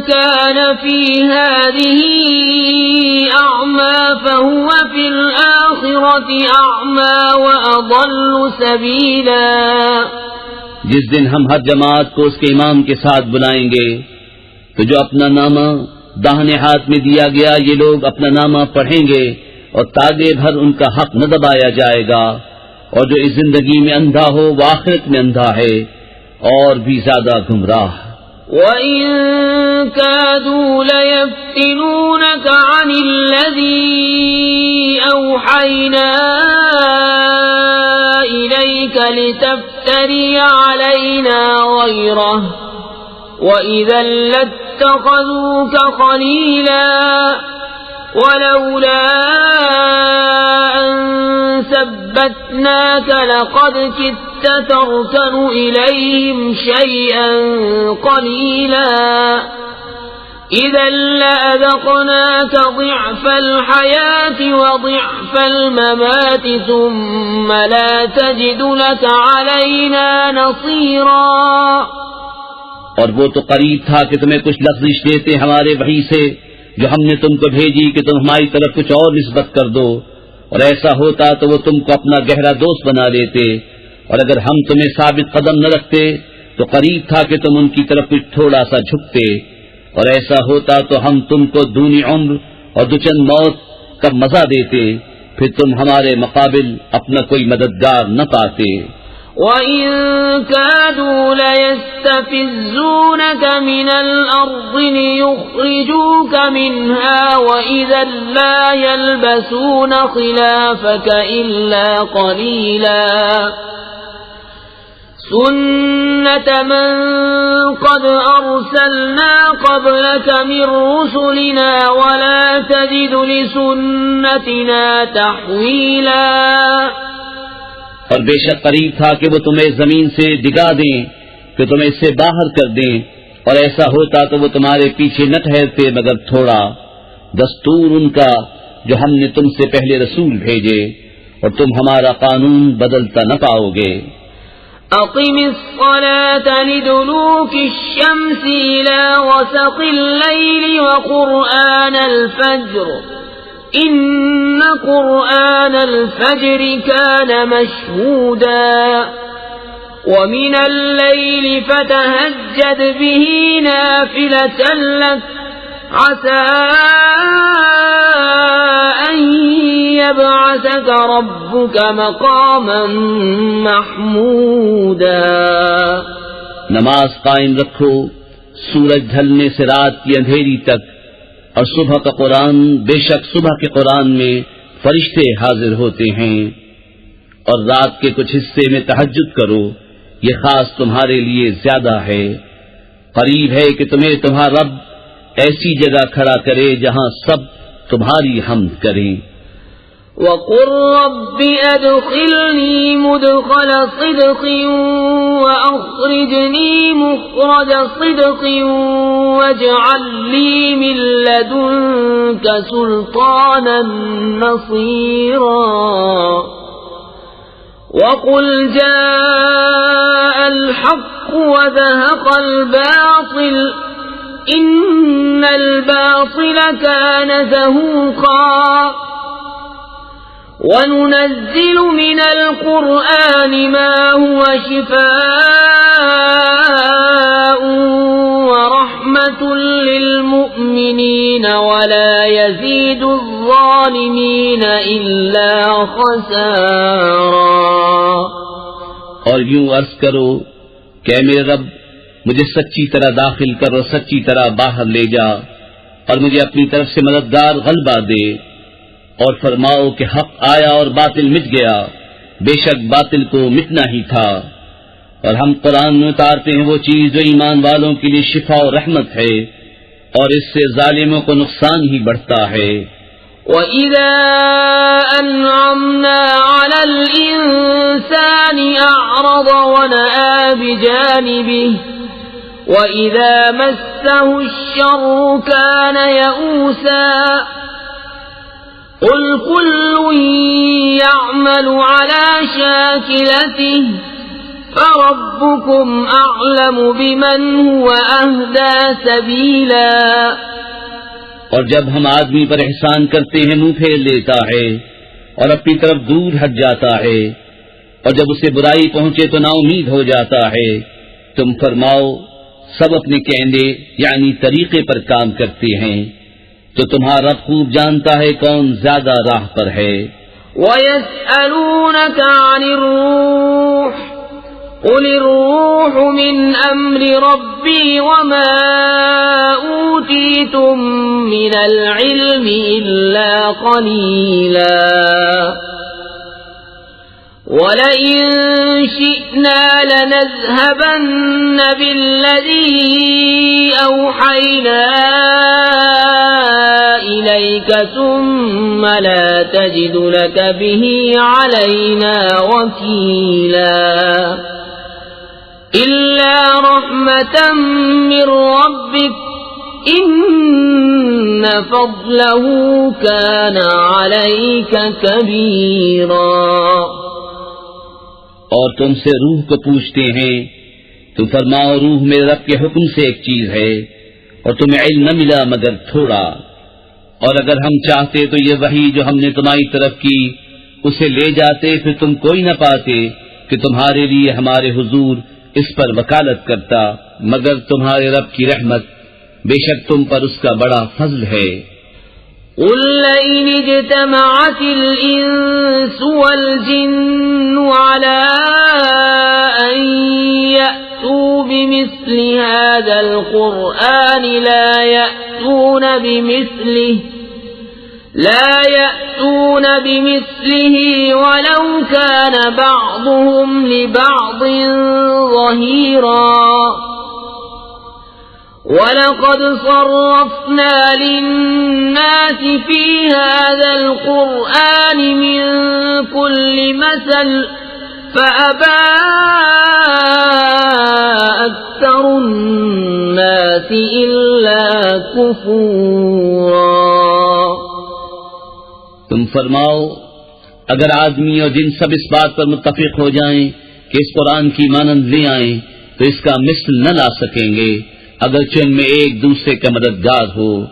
كان في هذه أعمى فهو في الآخرة أعمى وأضل سبيلا۔ جس دن ہم ہر جماعت کو اس کے امام کے ساتھ بلائیں گے تو جو اپنا نامہ داہنے ہاتھ میں دیا گیا یہ لوگ اپنا نامہ پڑھیں گے اور تاگے بھر ان کا حق نہ دبایا جائے گا، اور جو اس زندگی میں اندھا ہو وہ آخرت میں اندھا ہے اور بھی زیادہ گمراہ۔ وَإِن كَادُوا لَيَفْتِنُونَكَ عَنِ الَّذِي أَوْحَيْنَا لتفتري علينا غيره وإذا لاتخذوك خليلا ولولا أن ثبتناك لقد كدت تركن إليهم شيئا قليلا إذا لأذقناك ضعف الحياة وضعف الممات ثم لا تجد لك علينا نصيرا. اور وہ تو قریب تھا کہ تمہیں کچھ لفظ دیتے ہمارے وحی سے جو ہم نے تم کو بھیجی کہ تم ہماری طرف کچھ اور نسبت کر دو، اور ایسا ہوتا تو وہ تم کو اپنا گہرا دوست بنا لیتے، اور اگر ہم تمہیں ثابت قدم نہ رکھتے تو قریب تھا کہ تم ان کی طرف کچھ تھوڑا سا جھکتے، اور ایسا ہوتا تو ہم تم کو دونی عمر اور دوچند موت کا مزہ دیتے، پھر تم ہمارے مقابل اپنا کوئی مددگار نہ پاتے. وَإِن كَادُوا لَيَسْتَفِزُّونَكَ مِنَ الْأَرْضِ لِيُخْرِجُوكَ مِنْهَا وَإِذًا لَّا يَلْبَسُونَ خِلَافَكَ إِلَّا قَلِيلًا سُنَّةَ مَن قَدْ أَرْسَلْنَا قَبْلَكَ مِن رُّسُلِنَا وَلَا تَجِدُ لِسُنَّتِنَا تَحْوِيلًا. اور بے شک قریب تھا کہ وہ تمہیں زمین سے ڈگا دیں، کہ تمہیں اس سے باہر کر دیں، اور ایسا ہوتا تو وہ تمہارے پیچھے نہ ٹھہرتے مگر تھوڑا. دستور ان کا جو ہم نے تم سے پہلے رسول بھیجے، اور تم ہمارا قانون بدلتا نہ پاؤ گے. اقم الصلاة لدلوك الشمس إلى غسق الليل وقرآن الفجر إن قرآن الفجر كان مشهودا ومن الليل فتهجد به نافلة لك عسى أن يبعثك ربك مقاما محمودا. نماز قائم رکھو سورج ڈھلنے سے رات کی اندھیری تک، اور صبح کا قرآن، بے شک صبح کے قرآن میں فرشتے حاضر ہوتے ہیں. اور رات کے کچھ حصے میں تہجد کرو، یہ خاص تمہارے لیے زیادہ ہے. قریب ہے کہ تمہیں تمہارا رب ایسی جگہ کھڑا کرے جہاں سب تمہاری حمد کریں. وَقُلْ رَبِّ أَدْخِلْنِي مُدْخَلَ صِدْقٍ وَأَخْرِجْنِي مُخْرَجَ صِدْقٍ وَاجْعَل لِّي مِن لَّدُنكَ سُلْطَانًا نَّصِيرًا. وَقُلْ جَاءَ الْحَقُّ وَزَهَقَ الْبَاطِلُ إِنَّ الْبَاطِلَ كَانَ زَهُوقًا. وَنُنَزِّلُ مِنَ الْقُرْآنِ مَا هُوَ شِفَاءٌ وَرَحْمَةٌ لِّلْمُؤْمِنِينَ وَلَا يَزِيدُ الظَّالِمِينَ إِلَّا خَسَارًا. اور یوں عرض کرو کہ اے میرے رب، مجھے سچی طرح داخل کر اور سچی طرح باہر لے جا، اور مجھے اپنی طرف سے مددگار غلبہ دے. اور فرماؤ کہ حق آیا اور باطل مٹ گیا، بے شک باطل کو مٹنا ہی تھا. اور ہم قرآن میں اتارتے ہیں وہ چیز جو ایمان والوں کے لیے شفا و رحمت ہے، اور اس سے ظالموں کو نقصان ہی بڑھتا ہے. وَإِذَا أَنْعَمْنَا عَلَى الْإِنسَانِ أَعْرَضَ وَنَأَىٰ بِجَانِبِهِ وَإِذَا مَسَّهُ الشَّرُّ كَانَ يَئُوسًا. قُلْ كُلٌّ يَعْمَلُ عَلَى شَاكِلَتِهِ فَرَبُّكُمْ أَعْلَمُ بِمَنْ هُوَ أَهْدَىٰ سَبِيلًا. اور جب ہم آدمی پر احسان کرتے ہیں منہ پھیر لیتا ہے اور اپنی طرف دور ہٹ جاتا ہے، اور جب اسے برائی پہنچے تو نا امید ہو جاتا ہے. تم فرماؤ سب اپنے کہنے یعنی طریقے پر کام کرتے ہیں، تو تمہارا رب خوب جانتا ہے کون زیادہ راہ پر ہے. وَيَسْأَلُونَكَ عَنِ الرُّوحِ قُلِ الرُّوحُ مِنْ أَمْرِ رَبِّي وَمَا أُوتِيتُم مِّنَ الْعِلْمِ إِلَّا قَلِيلًا. وَلَئِن شِئْنَا لَنَذْهَبَنَّ بِالَّذِي أَوْحَيْنَا إِلَيْكَ ثُمَّ لَا تَجِدُ لَكَ بِهِ عَلَيْنَا وَكِيلًا إِلَّا رَحْمَةً مِّن رَّبِّكَ إِنَّ فَضْلَهُ كَانَ عَلَيْكَ كَبِيرًا۔ اور تم سے روح کو پوچھتے ہیں، تم فرماؤ روح میرے رب کے حکم سے ایک چیز ہے، اور تمہیں علم نہ ملا مگر تھوڑا، اور اگر ہم چاہتے تو یہ وحی جو ہم نے تمہاری طرف کی اسے لے جاتے، پھر تم کوئی نہ پاتے کہ تمہارے لیے ہمارے حضور اس پر وکالت کرتا، مگر تمہارے رب کی رحمت، بے شک تم پر اس کا بڑا فضل ہے۔ قُل لَّئِنِ اجْتَمَعَتِ الْإِنسُ وَالْجِنُّ عَلَىٰ أَن يَأْتُوا بِمِثْلِ هَٰذَا الْقُرْآنِ لَا يَأْتُونَ بِمِثْلِهِ وَلَوْ كَانَ بَعْضُهُمْ لِبَعْضٍ ظَهِيرًا۔ وَلَقَدْ صَرَّفْنَا لِلنَّاسِ فِي هَٰذَا الْقُرْآنِ مِن كُلِّ مَثَلٍ فَأَبَىٰ أَكْثَرُ النَّاسِ إِلَّا كُفُورًا۔ تم فرماؤ اگر آدمی اور جن سب اس بات پر متفق ہو جائیں کہ اس قرآن کی مانند لے آئیں تو اس کا مثل نہ لا سکیں گے، اگرچہ ان میں ایک دوسرے کا مددگار ہو،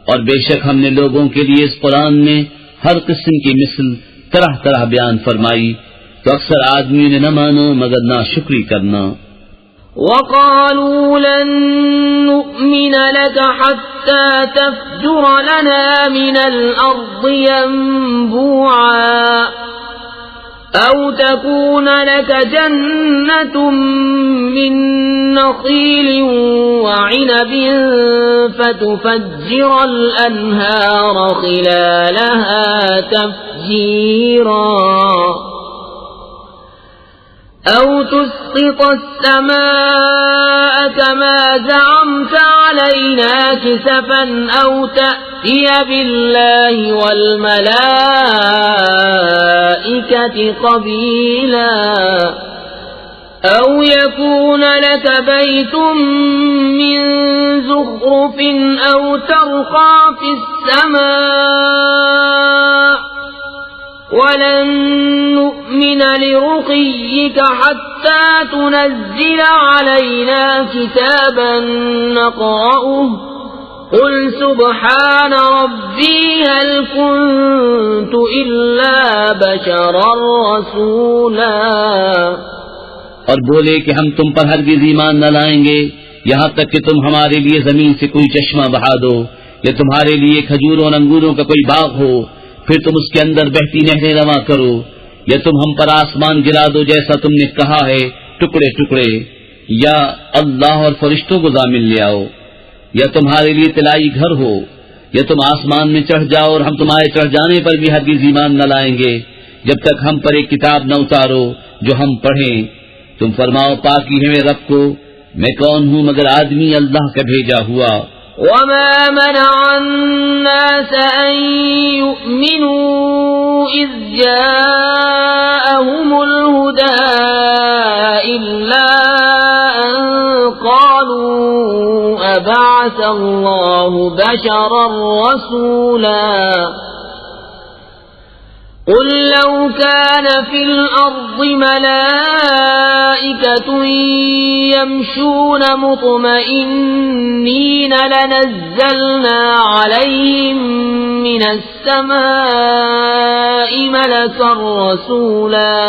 اور بے شک ہم نے لوگوں کے لیے اس قرآن میں ہر قسم کی مثل طرح طرح بیان فرمائی، تو اکثر آدمیوں نے نہ مانو مگر ناشکری کرنا۔ وَقَالُوا لَن نُّؤْمِنَ لَكَ حَتَّىٰ تَفْجُرَ لَنَا مِنَ الْأَرْضِ يَنبُوعًا أَوْ تَكُونَ لَكَ جَنَّةٌ مِّن نَّخِيلٍ وَعِنَبٍ فَتُفَجِّرَ الْأَنْهَارَ خِلَالَهَا تَفْجِيرًا أَوْ تُسْقِطَ السَّمَاءَ كَمَا زَعَمْتَ عَلَيْنَا كِسَفًا أَوْ تَأْتِيَ بِاللَّهِ وَالْمَلَائِكَةِ قَبِيلًا أَوْ يَكُونَ لَكَ بَيْتٌ مِّن زُخْرُفٍ أَوْ تَرْقَىٰ فِي السَّمَاءِ وَلَن نُّؤْمِنَ لِرُقِيِّكَ حَتَّىٰ تُنَزِّلَ عَلَيْنَا كِتَابًا نَّقْرَؤُهُ قُلْ سُبْحَانَ رَبِّي هَلْ كُنتُ إِلَّا بَشَرًا رَّسُولًا۔ اور بولے کہ ہم تم پر ہرگز ایمان نہ لائیں گے یہاں تک کہ تم ہمارے لیے زمین سے کوئی چشمہ بہا دو، یا تمہارے لیے کھجوروں اور انگوروں کا کوئی باغ ہو، پھر تم اس کے اندر بہتی نہریں رواں کرو، یا تم ہم پر آسمان گرا دو جیسا تم نے کہا ہے ٹکڑے ٹکڑے، یا اللہ اور فرشتوں کو ضامن لے آؤ، یا تمہارے لیے طلائی گھر ہو، یا تم آسمان میں چڑھ جاؤ اور ہم تمہارے چڑھ جانے پر بھی ہرگز ایمان نہ لائیں گے جب تک ہم پر ایک کتاب نہ اتارو جو ہم پڑھیں۔ تم فرماؤ پاکی ہے میرے رب کو، میں کون ہوں مگر آدمی اللہ کا بھیجا ہوا۔ وَمَا مَنَعَ النَّاسَ أَن يُؤْمِنُوا إِذْ جَاءَهُمُ الْهُدَىٰ إِلَّا أَن قَالُوا أَبَعَثَ اللَّهُ بَشَرًا رَّسُولًا۔ قُل لَّوْ كَانَ فِي الْأَرْضِ مَلَائِكَةٌ يَمْشُونَ مُطْمَئِنِّينَ لَنَزَّلْنَا عَلَيْهِم مِّنَ السَّمَاءِ مَلَكًا رَّسُولًا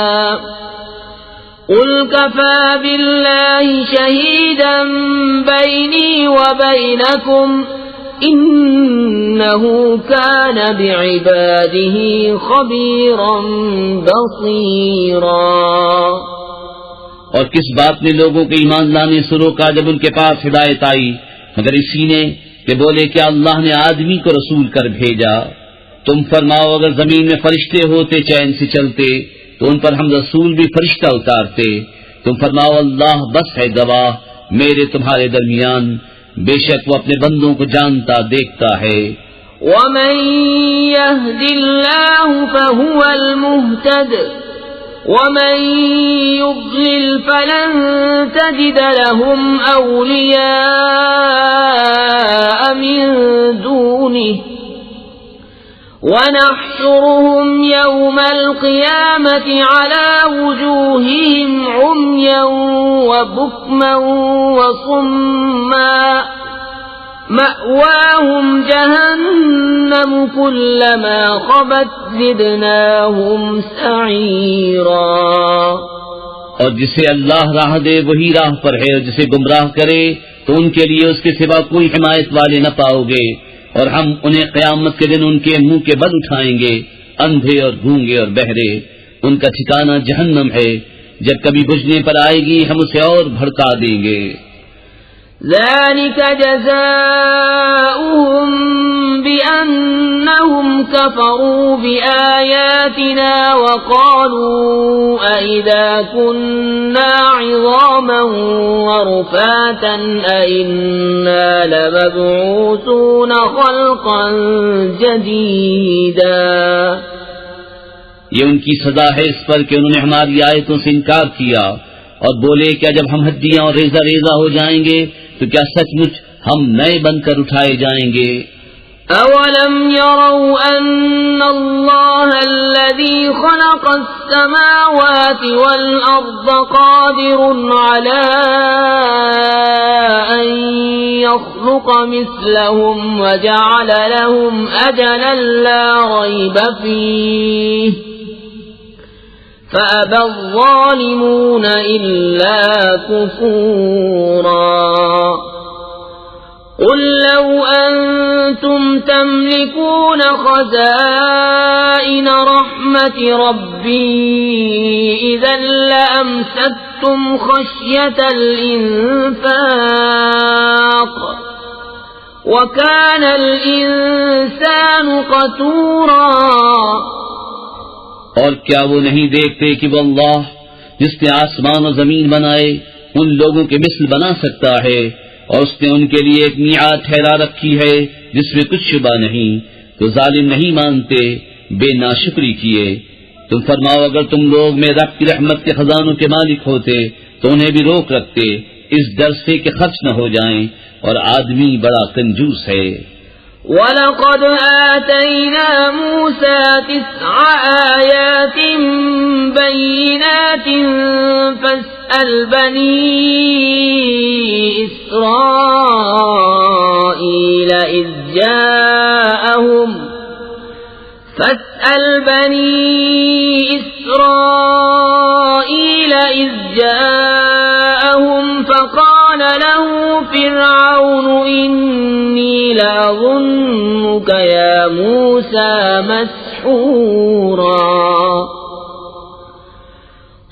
قُلْ كَفَىٰ بِاللَّهِ شَهِيدًا بَيْنِي وَبَيْنَكُمْ إِنَّهُ كَانَ بِعِبَادِهِ خَبِيرًا بَصِيرًا۔ اور کس بات نے لوگوں کے ایمان لانے سے روکا جب ان کے پاس ہدایت آئی مگر اسی نے کہ بولے کہ اللہ نے آدمی کو رسول کر بھیجا۔ تم فرماؤ اگر زمین میں فرشتے ہوتے چین سے چلتے تو ان پر ہم رسول بھی فرشتہ اتارتے. تم فرماؤ اللہ بس ہے گواہ میرے تمہارے درمیان، بے شک وہ اپنے بندوں کو جانتا دیکھتا ہے. ومن يهد الله فهو المهتد ومن يضلل فلن تجد لهم أولياء من دونه ونحشرهم يوم القيامة على وجوههم عميا وبكما وصما مأواهم جهنم كلما خبت زدناهم سعيرا. اور جسے اللہ راہ دے وہی راہ پر ہے، اور جسے گمراہ کرے تو ان کے لیے اس کے سوا کوئی حمایت والے نہ پاؤ گے. اور ہم انہیں قیامت کے دن ان کے منہ کے بل اٹھائیں گے، اندھے اور گونگے اور بہرے. ان کا ٹھکانہ جہنم ہے، جب کبھی بجھنے پر آئے گی ہم اسے اور بھڑکا دیں گے. ذلك جزاؤهم بأنهم كفروا بآياتنا وقالوا أئذا كنا عظاما ورفاتا أئنا لمبعوثون خلقا جديدا. یہ ان کی سزا ہے اس پر کہ انہوں نے ہماری آیتوں سے انکار کیا اور بولے کیا جب ہم ہڈیاں اور ریزہ ریزہ ہو جائیں گے تو کیا سچ مچ ہم نئے بن کر اٹھائے جائیں گے. اولم يروا ان اللہ الذي خلق السماوات والارض قادر على ان يخلق مثلهم وجعل لهم اجلا لا ريب فيه فأبى الظالمون إلا كفورا. قل لو أنتم تملكون خزائن رحمة ربي إذا لأمسكتم خشية الإنفاق وكان الإنسان قتورا. اور کیا وہ نہیں دیکھتے کہ وہ اللہ جس نے آسمان و زمین بنائے ان لوگوں کے مثل بنا سکتا ہے، اور اس نے ان کے لیے ایک میعاد ٹھہرا رکھی ہے جس میں کچھ شبہ نہیں، تو ظالم نہیں مانتے، بے ناشکری کیے. تم فرماؤ اگر تم لوگ میں رب کی رحمت کے خزانوں کے مالک ہوتے تو انہیں بھی روک رکھتے اس ڈر سے کہ خرچ نہ ہو جائیں، اور آدمی بڑا کنجوس ہے. وَلَقَدْ آتَيْنَا مُوسَى 9 آيَاتٍ بَيِّنَاتٍ فَاسْأَلْ بَنِي إِسْرَائِيلَ إِذْ جَاءَهُمْ فَقَالَ لَهُ فِرْعَوْنُ إِنِّي لَأَظُنُّكَ يَا مُوسَى مَسْحُورًا.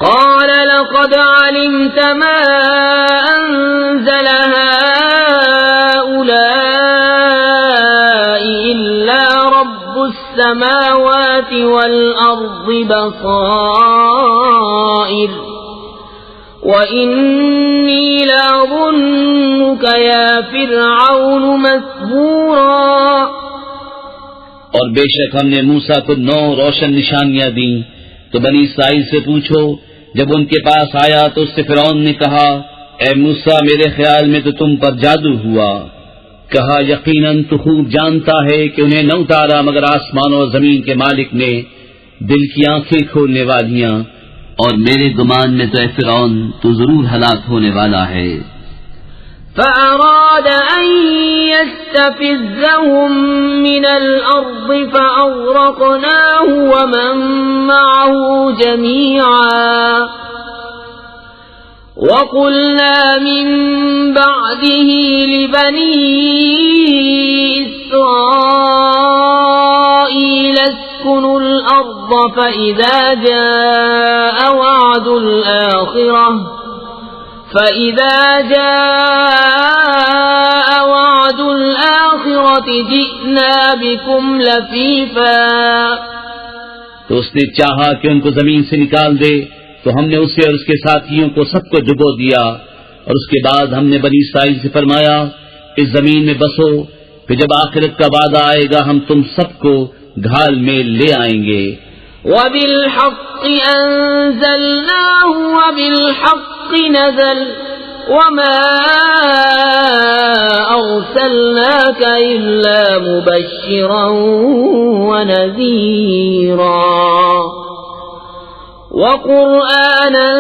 قَالَ لَقَدْ عَلِمْتَ مَا أَنزَلَ هَؤُلَاءِ إِلَّا رَبُّ السَّمَاوَاتِ وَالْأَرْضِ بَصَائِرَ وَإِنِّي لَأَظُنُّكَ يَا فِرْعَوْنُ مَثْبُورًا. اور بے شک ہم نے موسیٰ کو 9 روشن نشانیاں دیں. تو بنی اسرائیل سے پوچھو، جب ان کے پاس آیا تو اس سے فرعون نے کہا اے موسیٰ میرے خیال میں تو تم پر جادو ہوا. کہا یقیناً تو خوب جانتا ہے کہ انہیں نہ اتارا مگر آسمان اور زمین کے مالک نے، دل کی آنکھیں کھولنے والیاں، اور میرے گمان میں تو اے فرعون تو ضرور ہلاک ہونے والا ہے. فأراد أن يستفزهم من الأرض فأغرقناه ومن معه جميعا. وقلنا من بعده لبني إسرائيل اسكنوا الأرض فإذا جاء وعد الآخرة جئنا بكم لفيفا تو اس نے چاہا کہ ان کو زمین سے نکال دے، تو ہم نے اسے اور اس کے ساتھیوں کو سب کو ڈبو دیا، اور اس کے بعد ہم نے بنی اسرائیل سے فرمایا اس زمین میں بسو، پھر جب آخرت کا وعدہ آئے گا ہم تم سب کو گھال میں لے آئیں گے۔ وَبِالْحَقِّ أَنزَلْنَاهُ وَبِالْحَقِّ نَزَلَ وَمَا أَرْسَلْنَاكَ إِلَّا مُبَشِّرًا وَنَذِيرًا وَقُرْآنًا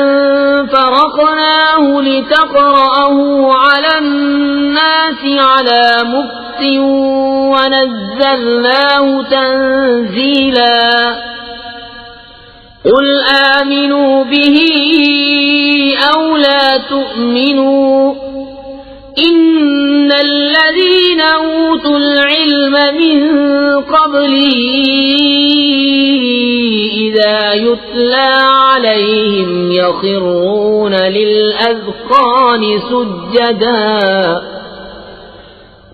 فَرَقْنَاهُ لِتَقْرَأَهُ عَلَى النَّاسِ عَلَى مُكْثٍ وَنَزَّلْنَاهُ تَنزِيلًا قُلْ آمِنُوا بِهِ أَوْ لَا تُؤْمِنُوا إِنَّ الَّذِينَ أُوتُوا الْعِلْمَ مِنْ قَبْلِهِ إِذَا يُتْلَى عَلَيْهِمْ يَخِرُّونَ لِلْأَذْقَانِ سُجَّدًا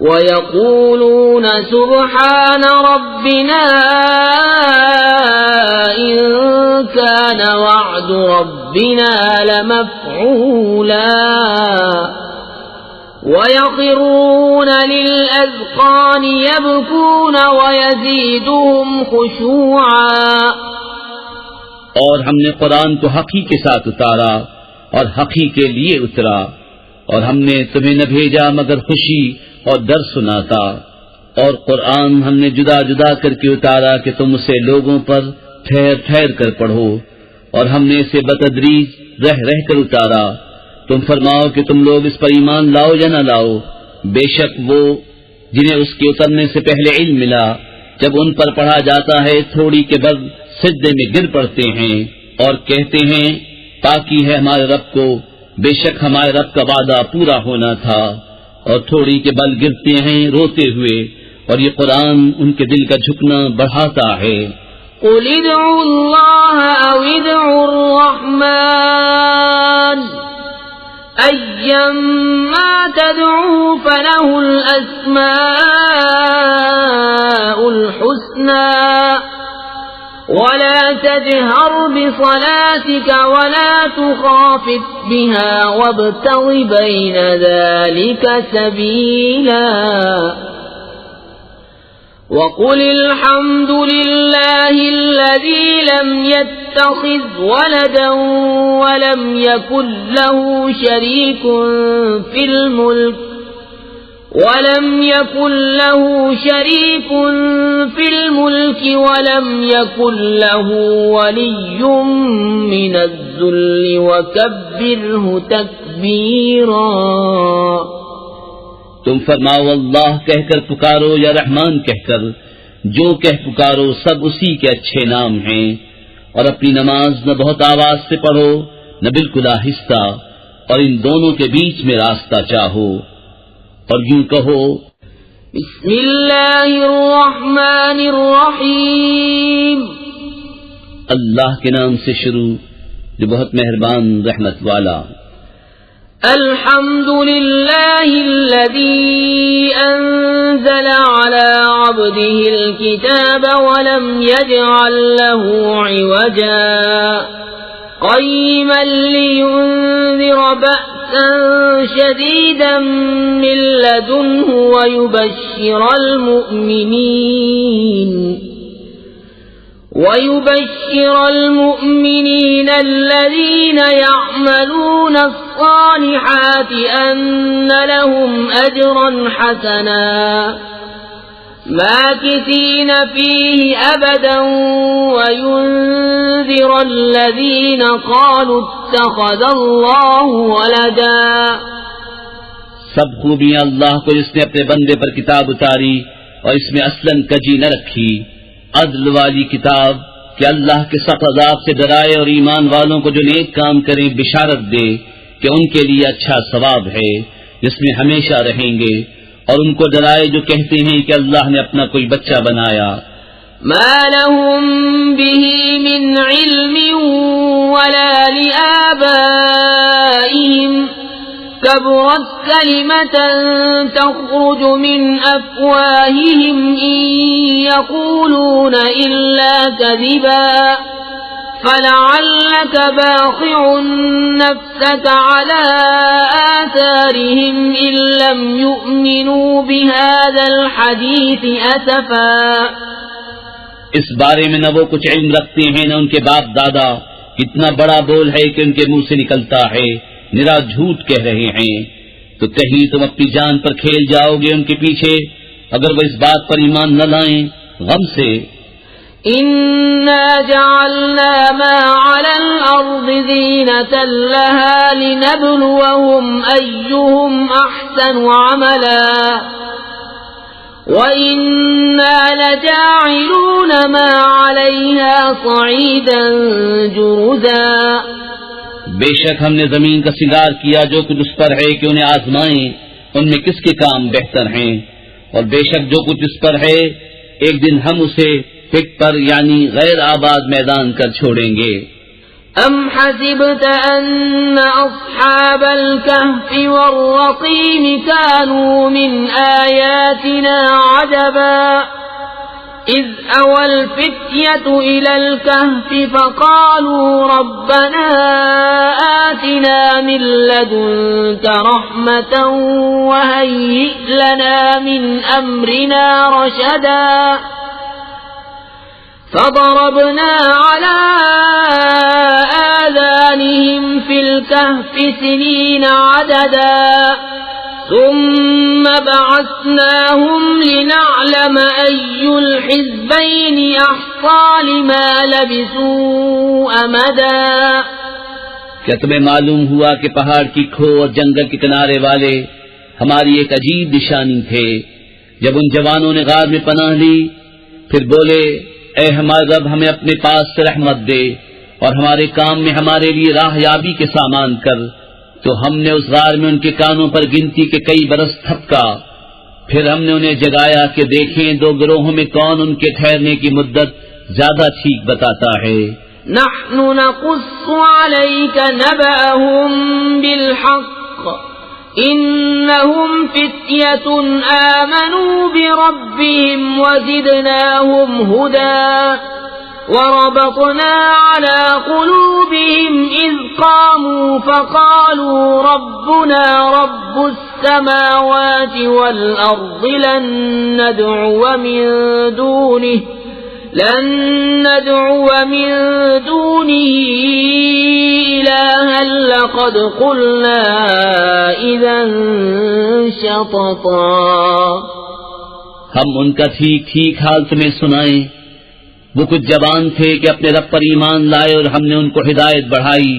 وَيَقُولُونَ سُبْحَانَ رَبِّنَا إِن كَانَ وَعْدُ رَبِّنَا لَمَفْعُولًا وَيَخِرُّونَ لِلْأَذْقَانِ يَبْكُونَ وَيَزِيدُهُمْ خُشُوعًا۔ اور ہم نے قرآن کو حقی کے ساتھ اتارا اور حقی کے لیے اترا، اور ہم نے تمہیں نہ بھیجا مگر خوشی اور ڈر سناتا، اور قرآن ہم نے جدا جدا کر کے اتارا کہ تم اسے لوگوں پر ٹھہر ٹھہر کر پڑھو، اور ہم نے اسے بتدریج رہ رہ کر اتارا۔ تم فرماؤ کہ تم لوگ اس پر ایمان لاؤ یا نہ لاؤ، بے شک وہ جنہیں اس کے اترنے سے پہلے علم ملا جب ان پر پڑھا جاتا ہے تھوڑی کے بعد سجدے میں گر پڑتے ہیں اور کہتے ہیں پاکی ہے ہمارے رب کو، بے شک ہمارے رب کا وعدہ پورا ہونا تھا، اور تھوڑی کے بل گرتے ہیں روتے ہوئے، اور یہ قرآن ان کے دل کا جھکنا بڑھاتا ہے۔ قُلِ ادْعُوا اللَّهَ أَوِ ادْعُوا الرَّحْمَنَ أَيًّمَّا تَدْعُوا فَلَهُ الْأَسْمَاءُ الْحُسْنَى وَلَا تَجْهَرْ بِصَلَاتِكَ وَلَا تُخَافِتْ بِهَا وَابْتَغِ بَيْنَ ذَلِكَ سَبِيلًا وَقُلِ الْحَمْدُ لِلَّهِ الَّذِي لَمْ يَتَّخِذْ وَلَدًا وَلَمْ يَكُنْ لَهُ شَرِيكٌ فِي الْمُلْكِ ولم يكن له ولي من الذل وكبره تكبيرا۔ تم فرماؤ اللہ کہہ کر پکارو یا رحمان کہہ کر، جو کہہ پکارو سب اسی کے اچھے نام ہیں، اور اپنی نماز نہ بہت آواز سے پڑھو نہ بالکل آہستہ، اور ان دونوں کے بیچ میں راستہ چاہو، اور یوں کہو بسم اللہ الرحمن الرحیم، اللہ کے نام سے شروع جو بہت مہربان رحمت والا۔ الحمد للہ الذی انزل على عبده الكتاب ولم يجعل له عوجا قیما لینذر بأسا شدیدا من لدنه ويبشر المؤمنين الذين يعملون الصالحات أن لهم أجرا حسنا ماكثين فيه أبدا وينذر الذين قالوا اتخذ الله ولدا۔ سب خوبیاں اللہ کو جس نے اپنے بندے پر کتاب اتاری اور اس میں اصلاً کجی نہ رکھی، عدل والی کتاب کہ اللہ کے سخت عذاب سے ڈرائے اور ایمان والوں کو جو نیک کام کریں بشارت دے کہ ان کے لیے اچھا ثواب ہے جس میں ہمیشہ رہیں گے، اور ان کو ڈرائے جو کہتے ہیں کہ اللہ نے اپنا کوئی بچہ بنایا۔ ما لهم به من علم ولا لآبائهم كبرت كلمة تخرج من أفواههم إن يقولون إلا كذبا فلعلك باخع نفسك على آثارهم إن لم يؤمنوا بهذا الحديث أسفا. اس بارے میں نہ وہ کچھ علم رکھتے ہیں نہ ان کے باپ دادا. کتنا بڑا بول ہے کہ ان کے منہ سے نکلتا ہے، نرا جھوٹ کہہ رہے ہیں. تو کہیں تم اپنی جان پر کھیل جاؤ گے ان کے پیچھے اگر وہ اس بات پر ایمان نہ لائیں. غم سے إنا جعلنا ما على الأرض زينة لها لنبلوهم أيهم أحسن عملا وإنا لجاعلون ما عليها صعيدا جرزا. بے شک ہم نے زمین کا سنگار کیا جو کچھ اس پر ہے کہ انہیں آزمائیں ان میں کس کے کام بہتر ہیں، اور بے شک جو کچھ اس پر ہے ایک دن ہم اسے فک پر یعنی غیر آباد میدان کر چھوڑیں گے. ام حسبت ان اصحاب الكهف والرقيم كانوا من آياتنا عجبا اذ اوى الفتية الى الكهف فقالوا ربنا آتنا من لدنك رحمة وهيئ لنا من امرنا رشدا فضربنا على آذانهم في الكهف سنين عددا ثم بعثناهم لنعلم أي الحزبين أحصى لما لبثوا أمدا. کیا تمہیں معلوم ہوا کہ پہاڑ کی کھو اور جنگل کے کنارے والے ہماری ایک عجیب نشانی تھے؟ جب ان جوانوں نے غار میں پناہ لی پھر بولے اے ہمارے رب ہمیں اپنے پاس سے رحمت دے اور ہمارے کام میں ہمارے لیے راہ یابی کے سامان کر، تو ہم نے اس غار میں ان کے کانوں پر گنتی کے کئی برس تھپکا. پھر ہم نے انہیں جگایا کہ دیکھیں دو گروہوں میں کون ان کے ٹھہرنے کی مدت زیادہ ٹھیک بتاتا ہے. نحن نقص عليك نبأهم بالحق إنهم فتية آمنوا بربهم وزدناهم هدى وربطنا على قلوبهم إذ قاموا فقالوا ربنا رب السماوات والأرض لن ندعو من دونه إلها لقد قلنا إذا شططا. ہم ان کا ٹھیک ٹھیک حال تمہیں سنائیں. وہ کچھ جوان تھے کہ اپنے رب پر ایمان لائے اور ہم نے ان کو ہدایت بڑھائی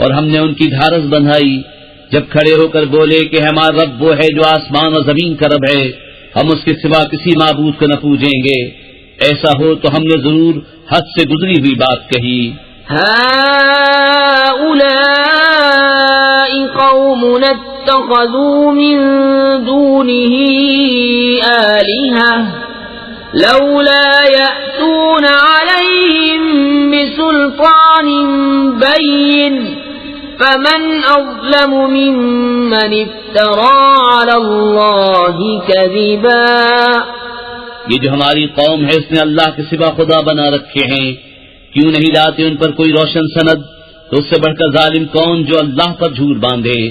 اور ہم نے ان کی ڈھارس بندھائی جب کھڑے ہو کر بولے کہ ہمارا رب وہ ہے جو آسمان اور زمین کا رب ہے، ہم اس کے سوا کسی معبود کو نہ پوجیں گے. ایسا ہو تو ہم نے ضرور حد سے گزری ہوئی بات کہی. هؤلاء قوم اتخذوا من دونه آلهة لولا يأتون عليهم بسلطان بين فمن أظلم ممن افترى على الله كذبا. یہ جو ہماری قوم ہے اس نے اللہ کے سوا خدا بنا رکھے ہیں، کیوں نہیں لاتے ان پر کوئی روشن سند؟ تو اس سے بڑھ کر ظالم کون جو اللہ پر جھوٹ باندھے.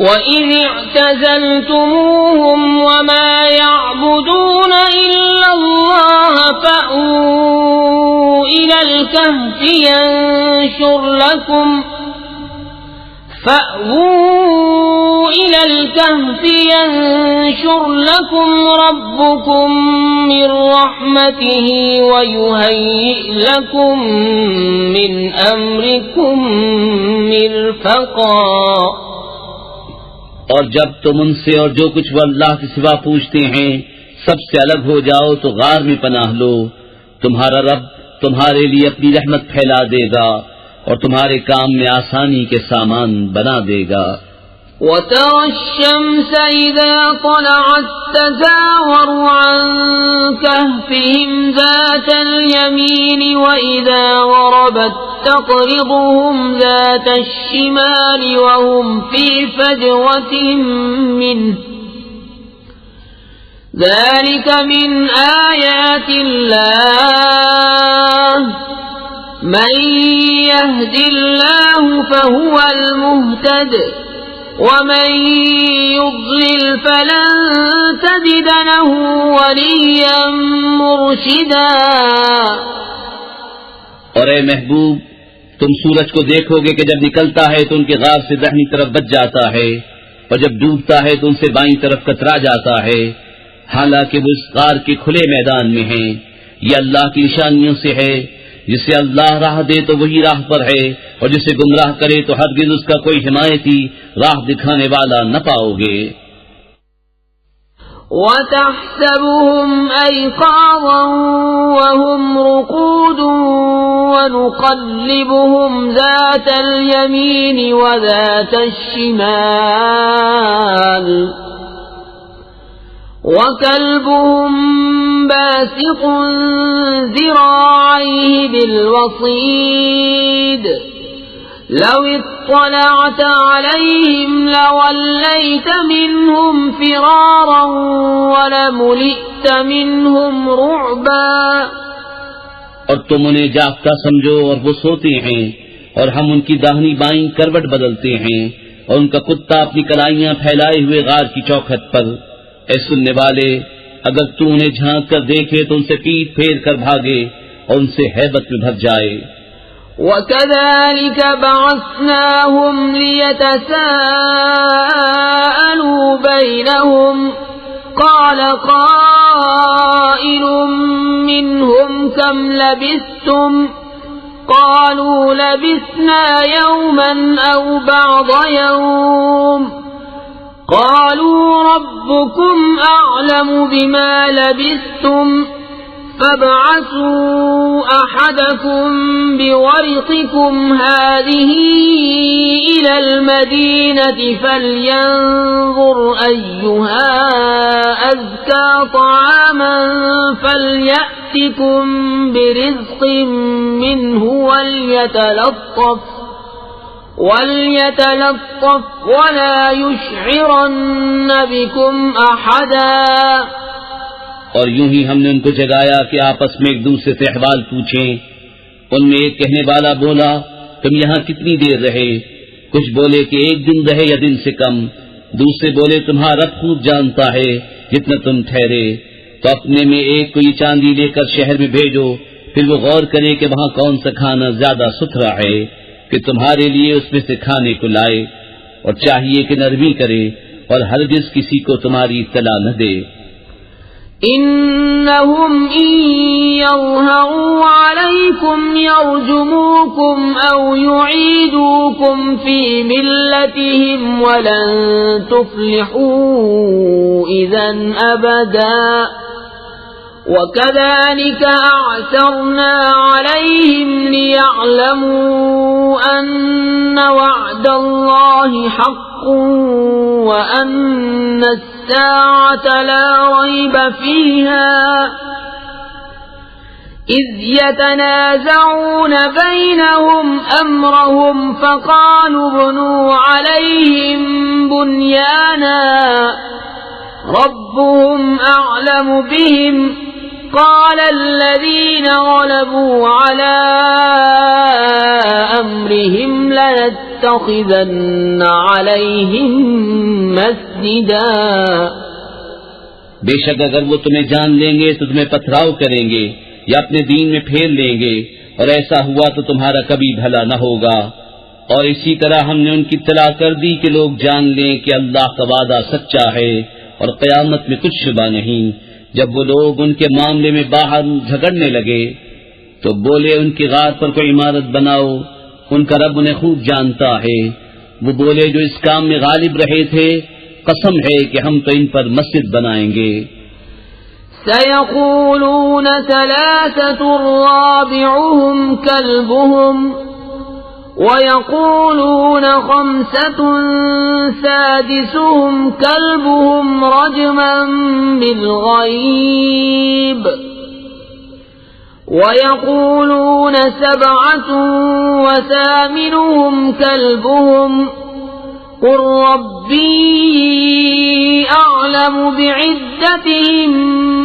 وَإِذِ اعْتَزَلْتُمُوهُمْ وَمَا يَعْبُدُونَ إِلَّا اللَّهَ فَأْوُوا إِلَى الْكَهْفِ ينشر لكم ربكم من رحمته ويهيئ لكم من أمركم مرفقا. اور جب تم ان سے اور جو کچھ وہ اللہ کے سوا پوچھتے ہیں سب سے الگ ہو جاؤ تو غار میں پناہ لو، تمہارا رب تمہارے لیے اپنی رحمت پھیلا دے گا اور تمہارے کام میں آسانی کے سامان بنا دے گا. وَتَرَى الشَّمْسَ إِذَا طَلَعَتْ تَزَاوَرُ عَنْ كَهْفِهِمْ ذَاتَ الْيَمِينِ وَإِذَا غَرَبَتْ تقرضهم ذات الشمال وهم في فجوة منه ذلك من آيات الله من يهد الله فهو المهتد ومن يضلل فلن تجد له وليا مرشدا. اور اے محبوب تم سورج کو دیکھو گے کہ جب نکلتا ہے تو ان کے غار سے داہنی طرف بچ جاتا ہے اور جب ڈوبتا ہے تو ان سے بائیں طرف کترا جاتا ہے، حالانکہ وہ اس غار کے کھلے میدان میں ہیں. یہ اللہ کی نشانیوں سے ہے، جسے اللہ راہ دے تو وہی راہ پر ہے اور جسے گمراہ کرے تو ہرگز اس کا کوئی حمایتی راہ دکھانے والا نہ پاؤ گے. وَتَحْسَبُهُمْ أَيْقَاظًا وَهُمْ رُقُودٌ وَنُقَلِّبُهُمْ ذَاتَ الْيَمِينِ وَذَاتَ الشِّمَالِ وَكَلْبُهُمْ بَاسِطٌ ذِرَاعَيْهِ بِالْوَصِيدِ لَوِ اطَّلَعْتَ عَلَيْهِمْ لَوَلَّيْتَ مِنْهُمْ فِرَارًا وَلَمُلِئْتَ مِنْهُمْ رُعْبًا. اور تم انہیں جاگتا سمجھو اور وہ سوتے ہیں، اور ہم ان کی داہنی بائیں کروٹ بدلتے ہیں، اور ان کا کتا اپنی کلائیاں پھیلائے ہوئے غار کی چوکھٹ پر. اے سننے والے، اگر تو انہیں جھانک کر دیکھے تو ان سے پیٹ پھیر کر بھاگے اور ان سے ہیبت میں بھر جائے. وَكَذَلِكَ بَعَثْنَاهُمْ لِيَتَسَاءَلُوا بَيْنَهُمْ قَالَ قَائِلٌ مِّنْهُمْ كَمْ لَبِثْتُمْ قَالُوا لَبِثْنَا يَوْمًا أَوْ بَعْضَ يَوْمٍ قالوا ربكم أعلم بما لبثتم فابعثوا أحدكم بورقكم هذه إلى المدينة فلينظر أيها أزكى طعاما فليأتكم برزق منه وليتلطف ولا يشعرن بكم أحدا. اور یوں ہی ہم نے ان کو جگایا کہ آپس میں ایک دوسرے سے احوال پوچھیں. ان میں ایک کہنے والا بولا تم یہاں کتنی دیر رہے؟ کچھ بولے کہ ایک دن رہے یا دن سے کم. دوسرے بولے تمہارا رب خوب جانتا ہے جتنا تم ٹھہرے. تو اپنے میں ایک کو یہ چاندی لے کر شہر میں بھیجو، پھر وہ غور کرے کہ وہاں کون سا کھانا زیادہ ستھرا ہے کہ تمہارے لیے اس میں سے کھانے کو لائے، اور چاہیے کہ نرمی کرے اور ہرگز کسی کو تمہاری اطلاع نہ دے. إنهم إن يظهروا عليكم يرجموكم أو يعيدوكم في ملتهم ولن تفلحوا إذا أبدا. وَكَذَلِكَ أَعْثَرْنَا عَلَيْهِمْ لِيَعْلَمُوا أَنَّ وَعْدَ اللَّهِ حَقٌّ وَأَنَّ السَّاعَةَ لَا رَيْبَ فِيهَا إِذْ يَتَنَازَعُونَ بَيْنَهُمْ أَمْرَهُمْ فَقَالُوا ابْنُوا عَلَيْهِمْ بُنْيَانًا رَبُّهُمْ أَعْلَمُ بِهِمْ قَالَ الَّذِينَ غَلَبُوا عَلَى أَمْرِهِمْ لَنَتَّخِذَنَّ عَلَيْهِمْ مَسْجِدًا. بے شک اگر وہ تمہیں جان لیں گے تو تمہیں پتھراؤ کریں گے یا اپنے دین میں پھیر لیں گے، اور ایسا ہوا تو تمہارا کبھی بھلا نہ ہوگا. اور اسی طرح ہم نے ان کی اطلاع کر دی کہ لوگ جان لیں کہ اللہ کا وعدہ سچا ہے اور قیامت میں کچھ شبہ نہیں. جب وہ لوگ ان کے معاملے میں باہر جھگڑنے لگے تو بولے ان کی غار پر کوئی عمارت بناؤ، ان کا رب انہیں خوب جانتا ہے. وہ بولے جو اس کام میں غالب رہے تھے قسم ہے کہ ہم تو ان پر مسجد بنائیں گے. سَيَقُولُونَ ثَلَاثَةٌ رَابِعُهُمْ كَلْبُهُمْ وَيَقُولُونَ خَمْسَةٌ سَادِسُهُمْ كَلْبُهُمْ رَجْمًا بِالْغَيْبِ وَيَقُولُونَ سَبْعَةٌ وَثَامِنُهُمْ كَلْبُهُمْ قُلْ رَبِّي أَعْلَمُ بِعِدَّتِهِمْ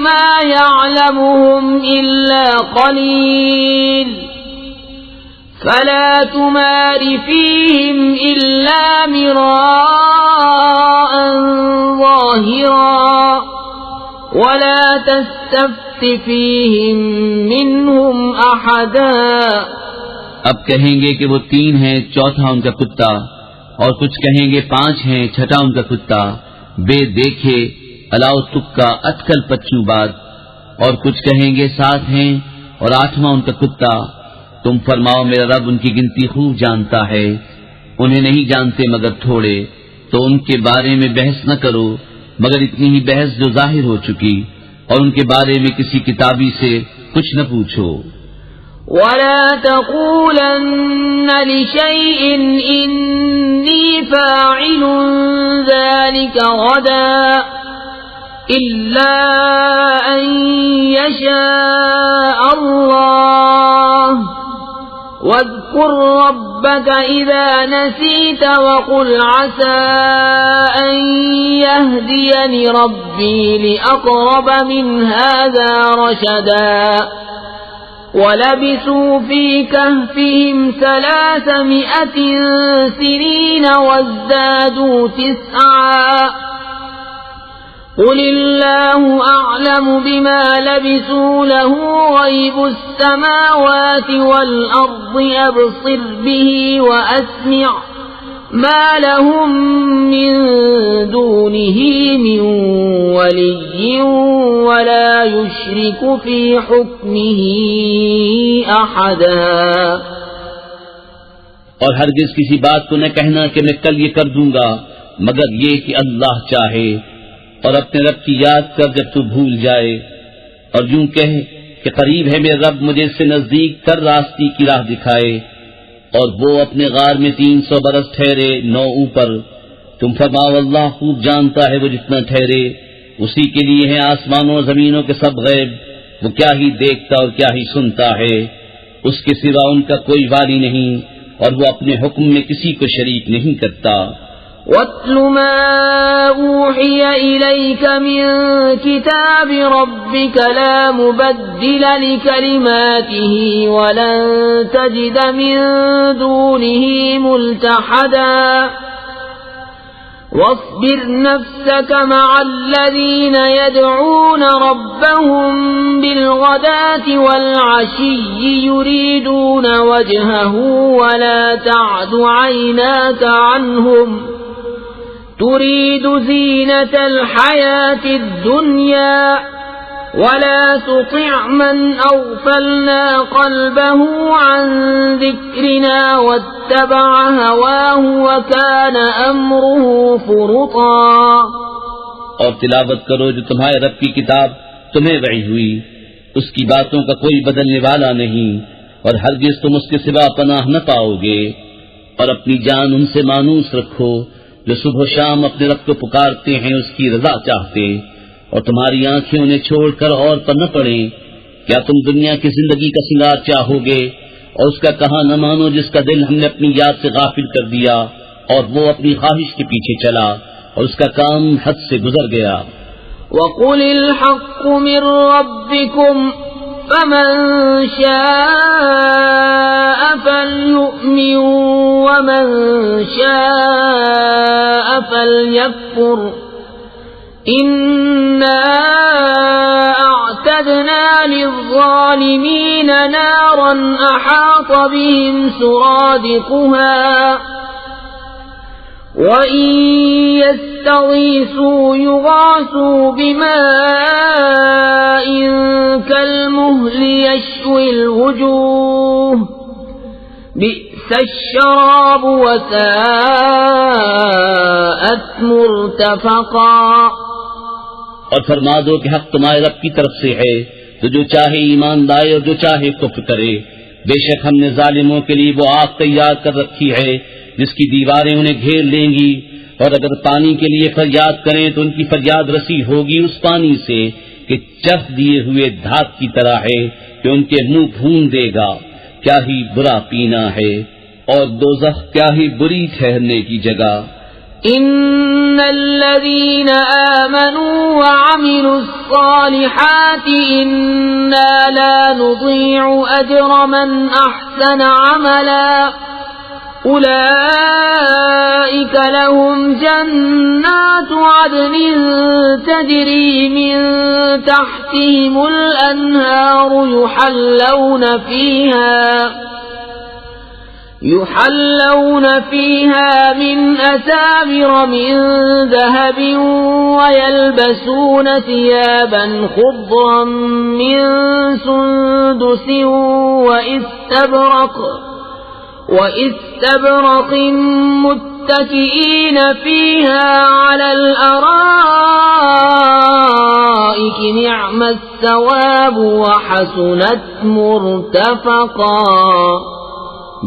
مَا يَعْلَمُهُمْ إِلَّا قَلِيلٌ فَلَا تُمَارِ فِيهِمْ إِلَّا مِرَاءً ظَاهِرًا وَلَا تَسْتَفْتِ فِيهِمْ مِنْهُمْ أَحَدًا۔ اب کہیں گے کہ وہ 3 ہیں، چوتھا ان کا کتا، اور کچھ کہیں گے 5 ہیں، چھٹا ان کا کتا، بے دیکھے الاؤ تکا اٹکل پچو بات، اور کچھ کہیں گے 7 ہیں اور 8واں ان کا کتا۔ تم فرماؤ میرا رب ان کی گنتی خوب جانتا ہے، انہیں نہیں جانتے مگر تھوڑے، تو ان کے بارے میں بحث نہ کرو مگر اتنی ہی بحث جو ظاہر ہو چکی، اور ان کے بارے میں کسی کتابی سے کچھ نہ پوچھو۔ وَلَا تَقُولَنَّ لِشَيْءٍ إِنِّي فَاعِلٌ ذَلِكَ غَدًا إِلَّا أَن يَشَاءَ اللَّهُ وَاذْكُرْ رَبَّكَ إِذَا نَسِيتَ وَقُلْ عَسَىٰ أَن يَهْدِيَنِ رَبِّي لِأَقْرَبَ مِنْ هَٰذَا رَشَدًا وَلَبِثُوا فِي كَهْفِهِمْ 300 سِنِينَ وَازْدَادُوا 9 قُلِ اللَّهُ أَعْلَمُ بِمَا لَبِثُوا لَهُ غَيْبُ السَّمَاوَاتِ وَالْأَرْضِ أَبْصِرْ بِهِ وَأَسْمِعْ مَا لَهُم مِّن دُونِهِ مِن وَلِيٍّ وَلَا يُشْرِكُ فِي حُكْمِهِ أَحَدًا۔ اور ہرگز کسی بات کو نہ کہنا کہ میں کل یہ کر دوں گا مگر یہ کہ اللہ چاہے، اور اپنے رب کی یاد کر جب تو بھول جائے، اور یوں کہے کہ قریب ہے میرا رب مجھے اس سے نزدیک تر راستی کی راہ دکھائے، اور وہ اپنے غار میں 300 برس ٹھہرے 9 اوپر۔ تم فرماؤ اللہ خوب جانتا ہے وہ جتنا ٹھہرے، اسی کے لیے ہیں آسمانوں اور زمینوں کے سب غیب، وہ کیا ہی دیکھتا اور کیا ہی سنتا ہے، اس کے سوا ان کا کوئی والی نہیں، اور وہ اپنے حکم میں کسی کو شریک نہیں کرتا۔ وَاتْلُ مَا أُوحِيَ إِلَيْكَ مِن كِتَابِ رَبِّكَ لَا مُبَدِّلَ لِكَلِمَاتِهِ وَلَن تَجِدَ مِن دُونِهِ مُلْتَحَدًا وَاصْبِرْ نَفْسَكَ مَعَ الَّذِينَ يَدْعُونَ رَبَّهُم بِالْغَدَاةِ وَالْعَشِيِّ يُرِيدُونَ وَجْهَهُ وَلَا تَعْدُ عَيْنَاكَ عَنْهُمْ تُرِيدُ زِينَةَ الْحَيَاةِ الدُّنْيَا وَلَا تُطِعْ مَنْ أَغْفَلْنَا قَلْبَهُ عَنْ ذِكْرِنَا وَاتَّبَعَ هَوَاهُ وَكَانَ أَمْرُهُ فُرُطًا۔ اور تلاوت کرو جو تمہارے رب کی کتاب تمہیں وحی ہوئی، اس کی باتوں کا کوئی بدلنے والا نہیں، اور ہرگز تم اس کے سوا پناہ نہ پاؤ گے، اور اپنی جان ان سے مانوس رکھو جو صبح و شام اپنے رب کو پکارتے ہیں اس کی رضا چاہتے، اور تمہاری آنکھیں انہیں چھوڑ کر اور پر نہ پڑیں۔ کیا تم دنیا کی زندگی کا سنگار چاہو گے اور اس کا کہاں نہ مانو جس کا دل ہم نے اپنی یاد سے غافل کر دیا، اور وہ اپنی خواہش کے پیچھے چلا اور اس کا کام حد سے گزر گیا۔ وَقُلِ الْحَقُّ مِن رَّبِّكُمْ فَمَن شَاءَ فَلْيُؤْمِن وَمَن شَاءَ فَلْيَكْفُرْ إِنَّا أَعْتَدْنَا لِلظَّالِمِينَ نَارًا أَحَاطَ بِهِمْ سُرَادِقُهَا وَإِن يَسْتَغِيثُوا يُغَاثُوا بِمَاءٍ كَالْمُهْلِ يَشْوِي الْوُجُوهَ بِئْسَ الشَّرَابُ وَسَاءَتْ مُرْتَفَقًا۔ اور فرما دو کہ حق تمہارے رب کی طرف سے ہے، تو جو چاہے ایمان لائے اور جو چاہے کفر کرے۔ بے شک ہم نے ظالموں کے لیے وہ آگ تیار کر رکھی ہے جس کی دیواریں انہیں گھیر لیں گی، اور اگر پانی کے لیے فریاد کریں تو ان کی فریاد رسی ہوگی اس پانی سے کہ چرخ دیے ہوئے دھات کی طرح ہے، کہ ان کے منہ بھون دے گا، کیا ہی برا پینا ہے، اور دوزخ کیا ہی بری ٹھہرنے کی جگہ۔ ان الذين آمنوا وعملوا الصالحات انا لا نضيع اجر من احسن عملا اولئك لهم جنات عدن تجري من تحتهم الانهار يحلون فيها من أساور من ذهب ويلبسون ثيابا خضرا من سندس وإستبرق متكئين فيها على الأرائك نعم الثواب وحسنت مرتفقا۔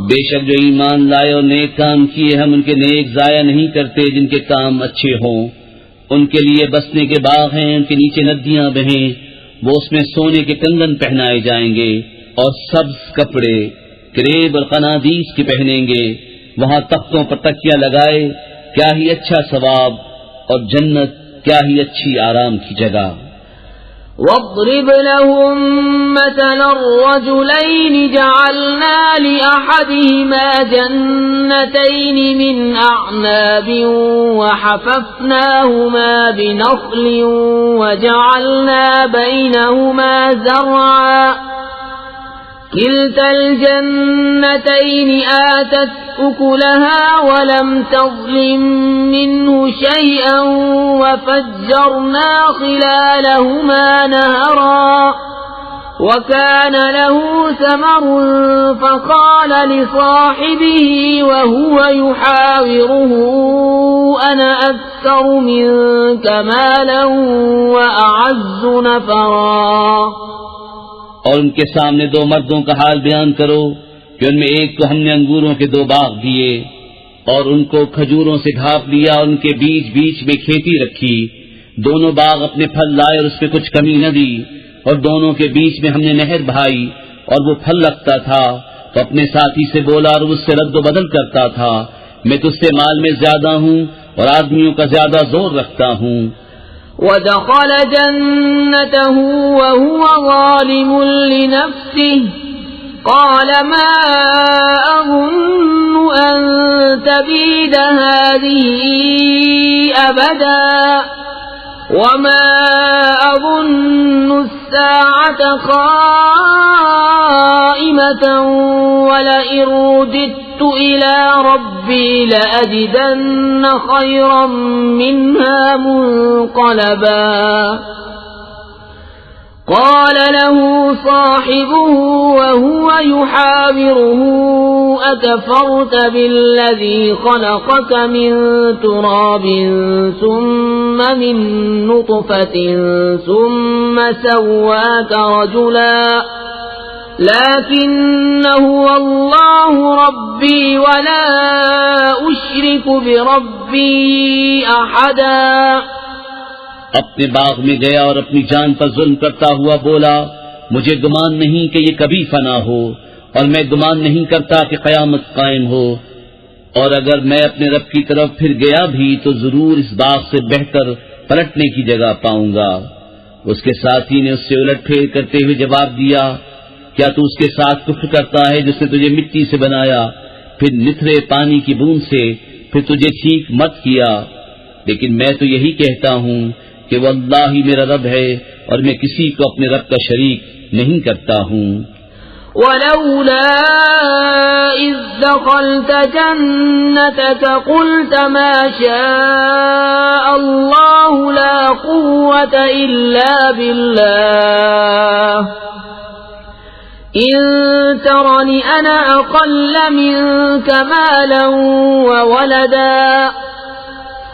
بے شک جو ایمان لائے اور نیک کام کیے، ہم ان کے نیک ضائع نہیں کرتے جن کے کام اچھے ہوں۔ ان کے لیے بسنے کے باغ ہیں، ان کے نیچے ندیاں بہیں، وہ اس میں سونے کے کنگن پہنائے جائیں گے اور سبز کپڑے کریب اور قنادیس کے پہنیں گے، وہاں تختوں پر تکیاں لگائے، کیا ہی اچھا ثواب، اور جنت کیا ہی اچھی آرام کی جگہ۔ واضرب لهم مثل الرجلين جعلنا لأحدهما جنتين من أعناب وحففناهما بنخل وجعلنا بينهما زرعا كلتا الجنتين آتت أكلها ولم تظلم منه شيئا وفجرنا خلالهما نهرا وكان له ثمر فقال لصاحبه وهو يحاوره أنا أكثر منك مالا وأعز نفرا۔ اور ان کے سامنے دو مردوں کا حال بیان کرو کہ ان میں ایک کو ہم نے انگوروں کے 2 باغ دیے اور ان کو کھجوروں سے ڈھانپ لیا اور ان کے بیچ بیچ میں کھیتی رکھی، دونوں باغ اپنے پھل لائے اور اس میں کچھ کمی نہ دی، اور دونوں کے بیچ میں ہم نے نہر بہائی اور وہ پھل لگتا تھا، تو اپنے ساتھی سے بولا اور اس سے رد و بدل کرتا تھا، میں تجھ سے مال میں زیادہ ہوں اور آدمیوں کا زیادہ زور رکھتا ہوں۔ ودخل جنته وهو ظالم لنفسه قال ما أظن أن تبيد هذه أبدا وما أظن الساعة قائمة ولئن رددت إلى ربي لأجدن خيرا منها منقلبا۔ قال له صاحبه وهو يحاوره أكفرت بالذي خلقك من تراب ثم من نطفة ثم سواك رجلا لكن هو الله ربي ولا أشرك بربي أحدا۔ اپنے باغ میں گیا اور اپنی جان پر ظلم کرتا ہوا بولا مجھے گمان نہیں کہ یہ کبھی فنا ہو، اور میں گمان نہیں کرتا کہ قیامت قائم ہو، اور اگر میں اپنے رب کی طرف پھر گیا بھی تو ضرور اس باغ سے بہتر پلٹنے کی جگہ پاؤں گا۔ اس کے ساتھی نے اس سے الٹ پھیر کرتے ہوئے جواب دیا کیا تو اس کے ساتھ کفر کرتا ہے جس نے تجھے مٹی سے بنایا، پھر نتھرے پانی کی بوند سے، پھر تجھے ٹھیک مت کیا؟ لیکن میں تو یہی کہتا ہوں کہ وہ اللہ ہی میرا رب ہے اور میں کسی کو اپنے رب کا شریک نہیں کرتا ہوں۔ ولولا إذ دخلت جنتك قلت ما شاء الله لا قوة إلا بالله إن ترني أنا أقل منك مالا وولدا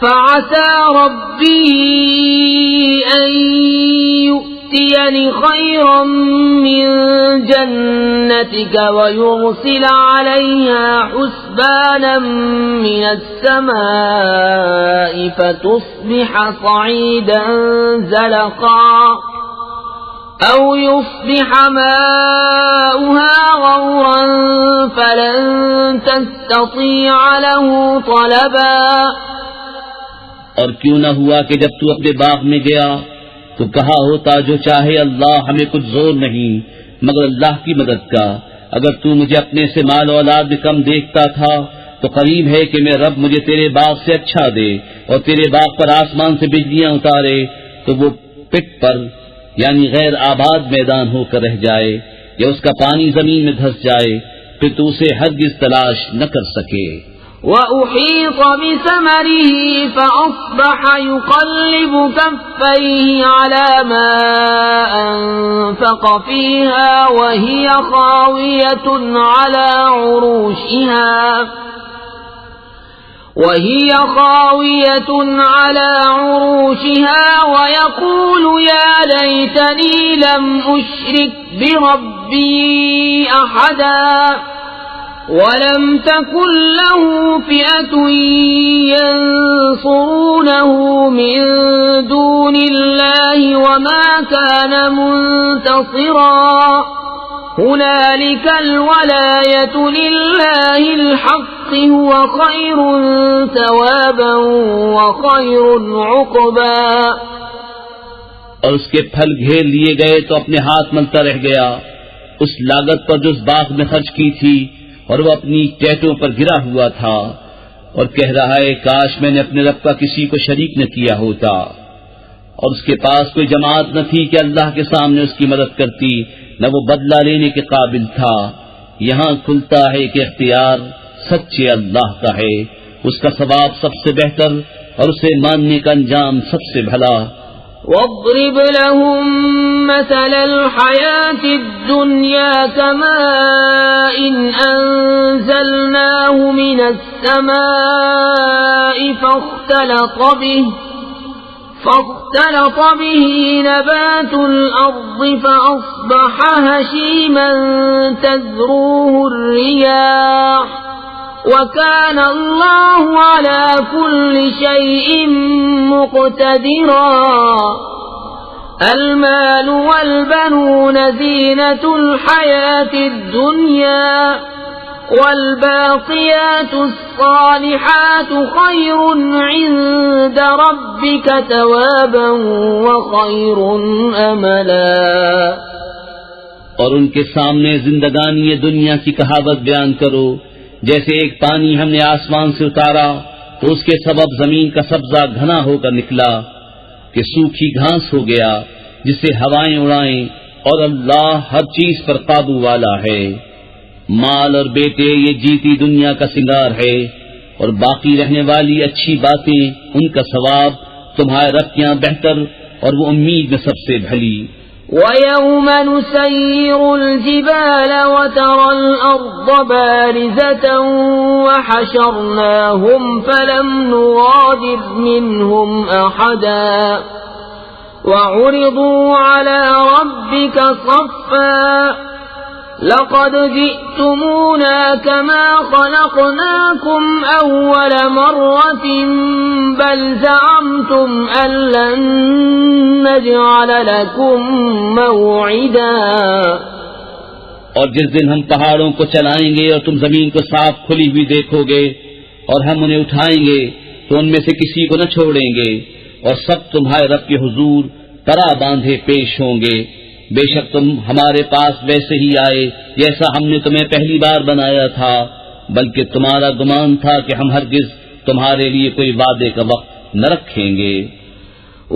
فعسى ربي أن يؤتيني خيرا من جنتك ويرسل عليها حسبانا من السماء فتصبح صعيدا زلقا أو يصبح ماؤها غورا فلن تستطيع له طلبا. اور کیوں نہ ہوا کہ جب تو اپنے باغ میں گیا تو کہا ہوتا جو چاہے اللہ، ہمیں کچھ زور نہیں مگر اللہ کی مدد کا. اگر تو مجھے اپنے سے مال و اولاد میں کم دیکھتا تھا تو قریب ہے کہ میرا رب مجھے تیرے باغ سے اچھا دے اور تیرے باغ پر آسمان سے بجلیاں اتارے تو وہ پٹ پر یعنی غیر آباد میدان ہو کر رہ جائے یا اس کا پانی زمین میں دھس جائے، پھر تو اسے ہرگز تلاش نہ کر سکے. وَأُحِيطَ بِثَمَرِهِ فَأَصْبَحَ يُقَلِّبُ كَفَّيْهِ عَلَى مَا أَنفَقَ فِيهَا وَهِيَ خَاوِيَةٌ عَلَى عُرُوشِهَا وَيَقُولُ يَا لَيْتَنِي لَمْ أُشْرِكْ بِرَبِّي أَحَدًا وَلَمْ تَكُنْ لَهُ فِئَةٌ يَنصُرُونَهُ مِنْ دُونِ اللَّهِ وَمَا كَانَ مُنْتَصِرًا. هُنَالِكَ الْوَلَايَةُ لِلَّهِ الْحَقِّ هُوَ خَيْرٌ ثَوَابًا وَخَيْرٌ عُقْبًا. اور اس کے پھل گھیر لیے گئے تو اپنے ہاتھ ملتا رہ گیا اس لاگت پر جو اس باغ میں خرچ کی تھی، اور وہ اپنی ٹہنیوں پر گرا ہوا تھا اور کہہ رہا ہے کاش میں نے اپنے رب کا کسی کو شریک نہ کیا ہوتا. اور اس کے پاس کوئی جماعت نہ تھی کہ اللہ کے سامنے اس کی مدد کرتی، نہ وہ بدلہ لینے کے قابل تھا. یہاں کھلتا ہے کہ اختیار سچے اللہ کا ہے، اس کا ثواب سب سے بہتر اور اسے ماننے کا انجام سب سے بھلا. واضرب لهم مثل الحياة الدنيا كماء أنزلناه من السماء فاختلط به نبات الأرض فأصبح هشيما تذروه الرياح وَكَانَ اللَّهُ عَلَى كُلِّ شَيْءٍ مُقْتَدِرًا. الْمَالُ وَالْبَنُونَ زِينَةُ الْحَيَاةِ الدُّنْيَا وَالْبَاقِيَاتُ الصَّالِحَاتُ خَيْرٌ عِندَ رَبِّكَ ثَوَابًا وَخَيْرٌ أَمَلًا. اور ان کے سامنے زندگانی دنیا کی کہاوت بیان کرو، جیسے ایک پانی ہم نے آسمان سے اتارا تو اس کے سبب زمین کا سبزہ گھنا ہو کر نکلا کہ سوکھی گھاس ہو گیا جسے ہوائیں اڑائیں، اور اللہ ہر چیز پر قابو والا ہے. مال اور بیٹے یہ جیتی دنیا کا سنگار ہے، اور باقی رہنے والی اچھی باتیں ان کا ثواب تمہارے رب کے یہاں بہتر اور وہ امید میں سب سے بھلی. وَيَوْمَ نُسَيِّرُ الْجِبَالَ وَتَرَى الْأَرْضَ بَارِزَةً وَحَشَرْنَاهُمْ فَلَمْ نُغَادِرْ مِنْهُمْ أَحَدًا وَعُرِضُوا عَلَى رَبِّكَ صَفًّا لَقَدْ جِئْتُمُونَا كَمَا خَلَقْنَاكُمْ أَوَّلَ مَرَّةٍ بَلْ زَعَمْتُمْ أَن لَّن نَّجْعَلَ لَكُم مَّوْعِدًا. اور جس دن ہم پہاڑوں کو چلائیں گے اور تم زمین کو صاف کھلی ہوئی دیکھو گے اور ہم انہیں اٹھائیں گے تو ان میں سے کسی کو نہ چھوڑیں گے، اور سب تمہارے رب کے حضور طرح باندھے پیش ہوں گے. بے شک تم ہمارے پاس ویسے ہی آئے جیسا ہم نے تمہیں پہلی بار بنایا تھا، بلکہ تمہارا گمان تھا کہ ہم ہرگز تمہارے لیے کوئی وعدے کا وقت نہ رکھیں گے.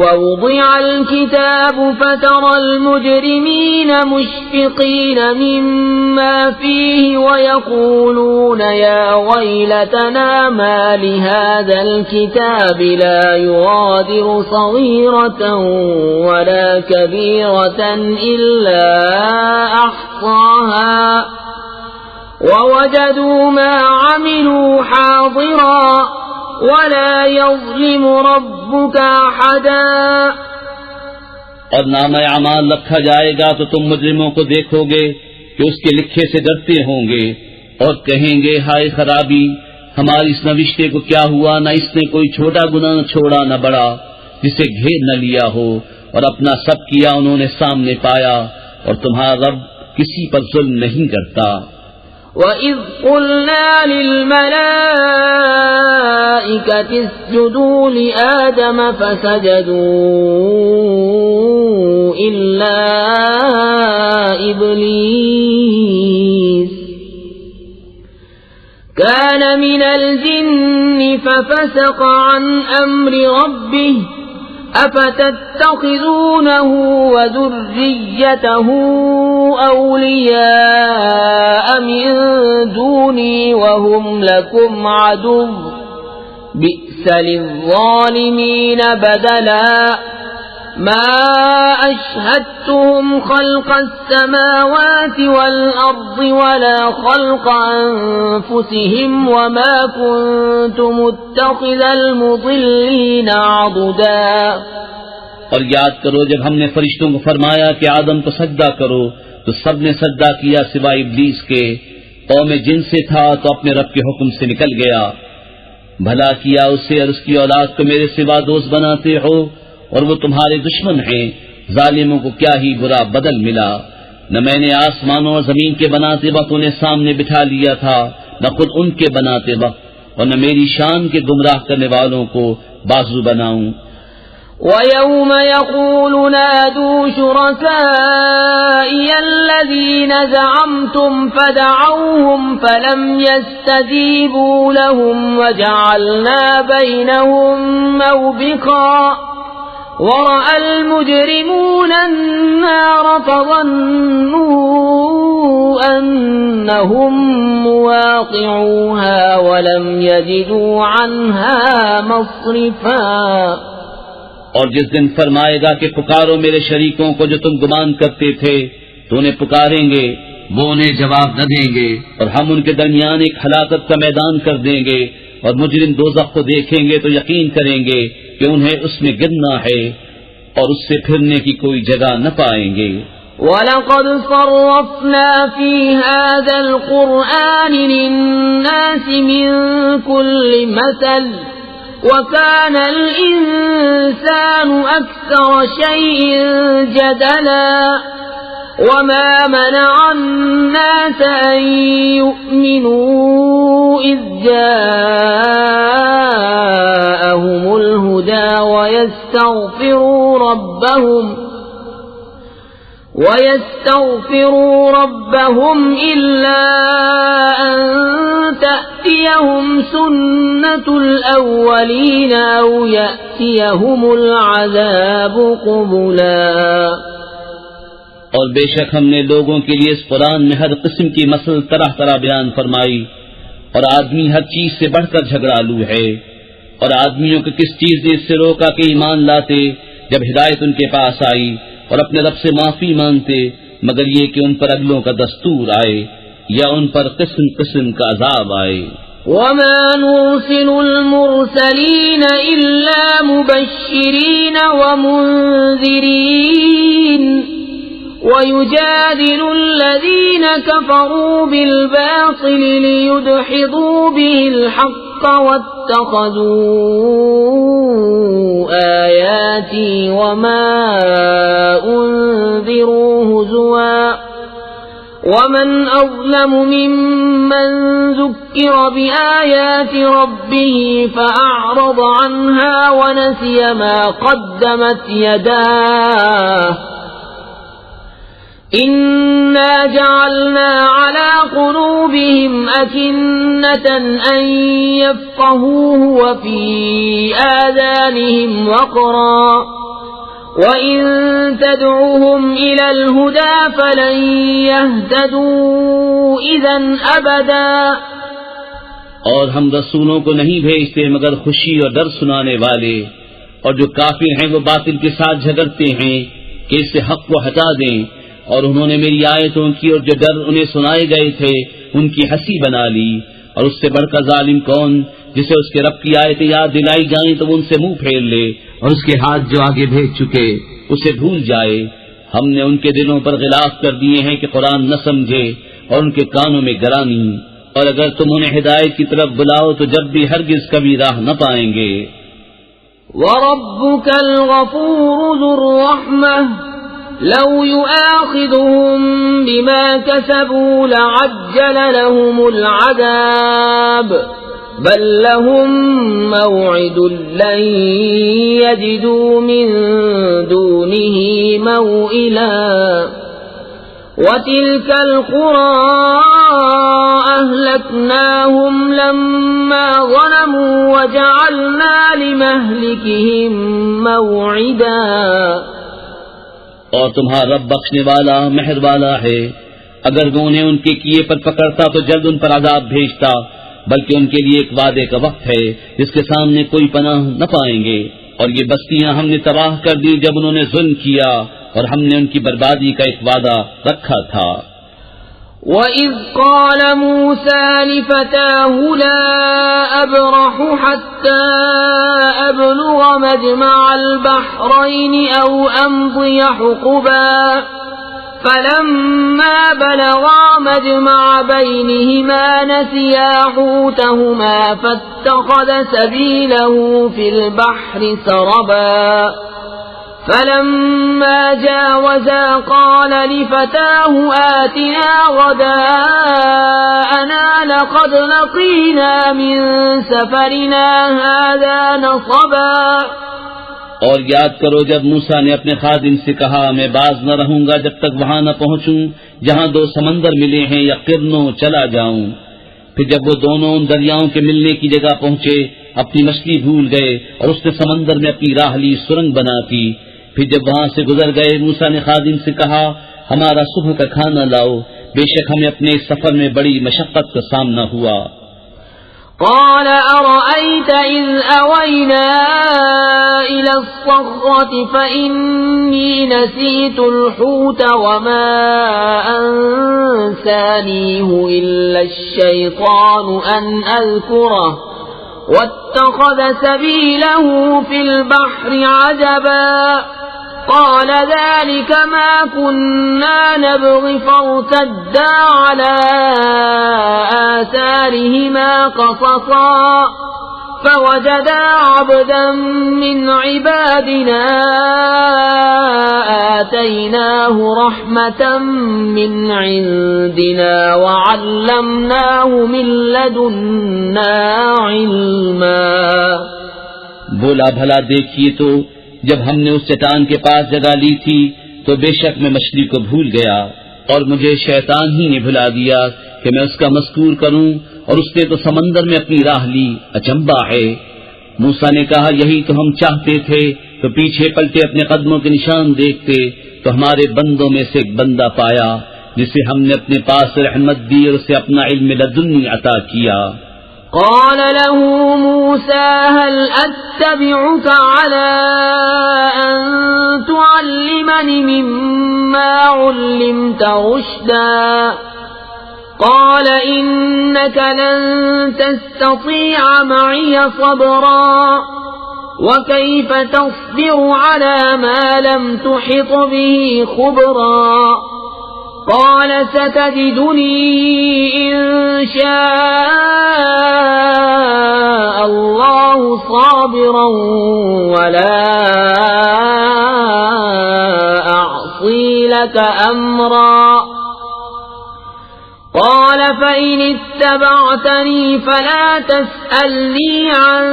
وَوُضِعَ الْكِتَابُ فَتَرَى الْمُجْرِمِينَ مُشْفِقِينَ مِمَّا فِيهِ وَيَقُولُونَ يَا وَيْلَتَنَا مَا لِهَذَا الْكِتَابِ لَا يُغَادِرُ صَغِيرَةً وَلَا كَبِيرَةً إِلَّا أَحْصَاهَا وَوَجَدُوا مَا عَمِلُوا حَاضِرًا وَلَا يَظْلِمُ رَبُّكَ أَحَدًا. اور نامہ اعمال رکھا جائے گا تو تم مجرموں کو دیکھو گے کہ اس کے لکھے سے ڈرتے ہوں گے اور کہیں گے ہائے خرابی ہماری اس نوشتے کو کیا ہوا، نہ اس نے کوئی چھوٹا گناہ چھوڑا نہ بڑا جسے گھیر نہ لیا ہو، اور اپنا سب کیا انہوں نے سامنے پایا، اور تمہارا رب کسی پر ظلم نہیں کرتا۔ وَإِذْ قُلْنَا لِلْمَلَائِكَةِ اسْجُدُوا لِآدَمَ فَسَجَدُوا إِلَّا إِبْلِيسَ كَانَ مِنَ الْجِنِّ فَفَسَقَ عَنْ أَمْرِ رَبِّهِ أَفَتَتَّخِذُونَهُ وَذُرِّيَّتَهُ أَوْلِيَاءَ مِن دُونِي وَهُمْ لَكُمْ عَدُوٌّ بِئْسَ لِلظَّالِمِينَ بَدَلًا مَا أَشْهَدتُّهُمْ خَلْقَ السَّمَاوَاتِ وَالْأَرْضِ وَلَا خَلْقَ أَنفُسِهِمْ وَمَا كُنتُ مُتَّخِذَ الْمُضِلِّينَ عَضُدًا۔ اور یاد کرو جب ہم نے فرشتوں کو فرمایا کہ آدم کو سجدہ کرو تو سب نے سجدہ کیا سوائے ابلیس کے، قوم جن سے تھا تو اپنے رب کے حکم سے نکل گیا۔ بھلا کیا اسے اور اس کی اولاد کو میرے سوا دوست بناتے ہو، اور وہ تمہارے دشمن ہیں۔ ظالموں کو کیا ہی برا بدل ملا۔ نہ میں نے آسمانوں اور زمین کے بناتے وقت انہیں سامنے بٹھا لیا تھا، نہ خود ان کے بناتے وقت، اور نہ میری شان کے گمراہ کرنے والوں کو بازو بناؤں۔ وَيَوْمَ يَقُولُ نَادُوا شُرَكَائِيَ الَّذِينَ زَعَمْتُمْ فَدَعَوْهُمْ فَلَمْ يَسْتَجِيبُوا لَهُمْ وَجَعَلْنَا بَيْنَهُمْ مَوْبِقًا وَرَأَى الْمُجْرِمُونَ النَّارَ فَظَنُّوا أَنَّهُمْ مُوَاقِعُوهَا وَلَمْ يَجِدُوا عَنْهَا مَصْرِفًا۔ اور جس دن فرمائے گا کہ پکارو میرے شریکوں کو جو تم گمان کرتے تھے تو انہیں پکاریں گے، وہ انہیں جواب نہ دیں گے، اور ہم ان کے درمیان ایک ہلاکت کا میدان کر دیں گے، اور مجرم دوزخ کو دیکھیں گے تو یقین کریں گے کہ انہیں اس میں گرنا ہے اور اس سے پھرنے کی کوئی جگہ نہ پائیں گے۔ وَلَقَدْ صَرَّفْنَا فِي هَذَا الْقُرْآنِ لِلنَّاسِ مِنْ كُلِّ مَثَلٍ وَكَانَ الْإِنسَانُ أَكْثَرَ شَيْءٍ جَدَلًا وَمَا مَنَعَ النَّاسَ أَن يُؤْمِنُوا إِذْ جَاءَهُمُ الْهُدَى وَيَسْتَغْفِرُوا رَبَّهُمْ إِلَّا أَن تَأْتِيَهُمْ سُنَّةُ الْأَوَّلِينَ أَوْ يَأْتِيَهُمُ الْعَذَابُ قُبُلًا۔ اور بے شک ہم نے لوگوں کے لیے اس قرآن میں ہر قسم کی مسل طرح طرح بیان فرمائی، اور آدمی ہر چیز سے بڑھ کر جھگڑالو ہے، اور آدمیوں کو کس چیز نے اس سے روکا کہ ایمان لاتے جب ہدایت ان کے پاس آئی اور اپنے رب سے معافی مانگتے، مگر یہ کہ ان پر اگلوں کا دستور آئے یا ان پر قسم قسم کا عذاب آئے۔ وَمَا نُرْسِلُ الْمُرْسَلِينَ إِلَّا مُبَشِّرِينَ وَمُنذِرِينَ وَيُجَادِلُ الَّذِينَ كَفَرُوا بِالْبَاطِلِ لِيُدْحِضُوا بِهِ الْحَقَّ وَاتَّخَذُوا آيَاتِي وَمَا أُنذِرُوا هُزُوًا وَمَنْ أَظْلَمُ مِمَّنْ ذُكِّرَ بِآيَاتِ رَبِّهِ فَأَعْرَضَ عَنْهَا وَنَسِيَ مَا قَدَّمَتْ يَدَاهُ إِنَّا جَعَلْنَا عَلَى قُلُوبِهِمْ أَكِنَّةً أَن يَفْقَهُوهُ وَفِي آذَانِهِمْ وَقْرًا وَإِن تَدْعُوهُمْ إِلَى الْهُدَى فَلَن يَهْتَدُوا إِذًا أَبَدًا۔ اور ہم رسولوں کو نہیں بھیجتے مگر خوشی اور ڈر سنانے والے، اور جو کافر ہیں وہ باطل کے ساتھ جھگڑتے ہیں کہ اس سے حق کو ہٹا دیں، اور انہوں نے میری آیتوں کی اور جو ڈر انہیں سنائے گئے تھے ان کی ہنسی بنا لی۔ اور اس سے بڑھ کر ظالم کون جسے اس کے رب کی آیتیں یاد دلائی جائیں تو وہ ان سے منہ پھیر لے، اور اس کے ہاتھ جو آگے بھیج چکے اسے بھول جائے۔ ہم نے ان کے دلوں پر غلاف کر دیے ہیں کہ قرآن نہ سمجھے، اور ان کے کانوں میں گرانی، اور اگر تم انہیں ہدایت کی طرف بلاؤ تو جب بھی ہرگز کبھی راہ نہ پائیں گے۔ وربك الغفور ذو الرحمة لو يؤاخذهم بما كسبوا لعجل لهم العذاب بل لهم موعد لن يجدوا من دونه موئلا وتلك القرى أهلكناهم لما ظلموا وجعلنا لمهلكهم موعدا اور تمہارا رب بخشنے والا مہر والا ہے، اگر وہ انہیں ان کے کیے پر پکڑتا تو جلد ان پر عذاب بھیجتا، بلکہ ان کے لیے ایک وعدے کا وقت ہے جس کے سامنے کوئی پناہ نہ پائیں گے۔ اور یہ بستیاں ہم نے تباہ کر دی جب انہوں نے ظلم کیا، اور ہم نے ان کی بربادی کا ایک وعدہ رکھا تھا۔ وَإِذْ قَالَ مُوسَى لِفَتَاهُ لَا أَبْرَحُ حَتَّى أَبْلُغَ مَجْمَعَ الْبَحْرَيْنِ أَوْ أَمْضِيَ حُقُبًا فَلَمَّا بَلَغَا مَجْمَعَ بَيْنِهِمَا نَسِيَا حُوتَهُمَا فَاتَّخَذَ سَبِيلَهُ فِي الْبَحْرِ سَرَبًا فَلَمَّا جَاوَزَا قَالَ لِفَتَاهُ آتِنَا غَدَاءَنَا لَقَدْ لَقِينَا مِنْ سَفَرِنَا هَذَا نَصَبًا۔ اور یاد کرو جب موسیٰ نے اپنے خادم سے کہا میں باز نہ رہوں گا جب تک وہاں نہ پہنچوں جہاں دو سمندر ملے ہیں یا قرنوں چلا جاؤں۔ پھر جب وہ دونوں ان دریاؤں کے ملنے کی جگہ پہنچے اپنی مچھلی بھول گئے اور اس نے سمندر میں اپنی راہ لی سرنگ بناتی۔ پھر جب وہاں سے گزر گئے موسیٰ نے خادم سے کہا ہمارا صبح کا کھانا لاؤ، بے شک ہمیں اپنے اس سفر میں بڑی مشقت کا سامنا ہوا۔ قال أرأيت إذ أوينا إلى الصخرة فإني نسيت الحوت وما أنسانيه إلا الشيطان أن أذكره واتخذ سبيله في البحر عجبا قال ذلك ما كنا نبغي فارتدا على آثارهما قصصا فوجدا عبدا من عبادنا آتيناه رحمة من عندنا وعلمناه من لدنا علما۔ بولا بھلا دیکھیے تو جب ہم نے اس چٹان کے پاس جگہ لی تھی تو بے شک میں مچھلی کو بھول گیا اور مجھے شیطان ہی نے بھلا دیا کہ میں اس کا مذکور کروں، اور اس نے تو سمندر میں اپنی راہ لی، اچنبا ہے۔ موسیٰ نے کہا یہی تو ہم چاہتے تھے، تو پیچھے پلٹے اپنے قدموں کے نشان دیکھتے تو ہمارے بندوں میں سے ایک بندہ پایا جسے ہم نے اپنے پاس رحمت دی اور اسے اپنا علم لدنی عطا کیا۔ قال له موسى هل أتبعك على أن تعلمني مما علمت رشدا قال إنك لن تستطيع معي صبرا وكيف تصبر على ما لم تحط به خبرا قال ستجدني إن شاء الله صابرا ولا أعصي لك أمرا قال فإن اتبعتني فلا تسألني عن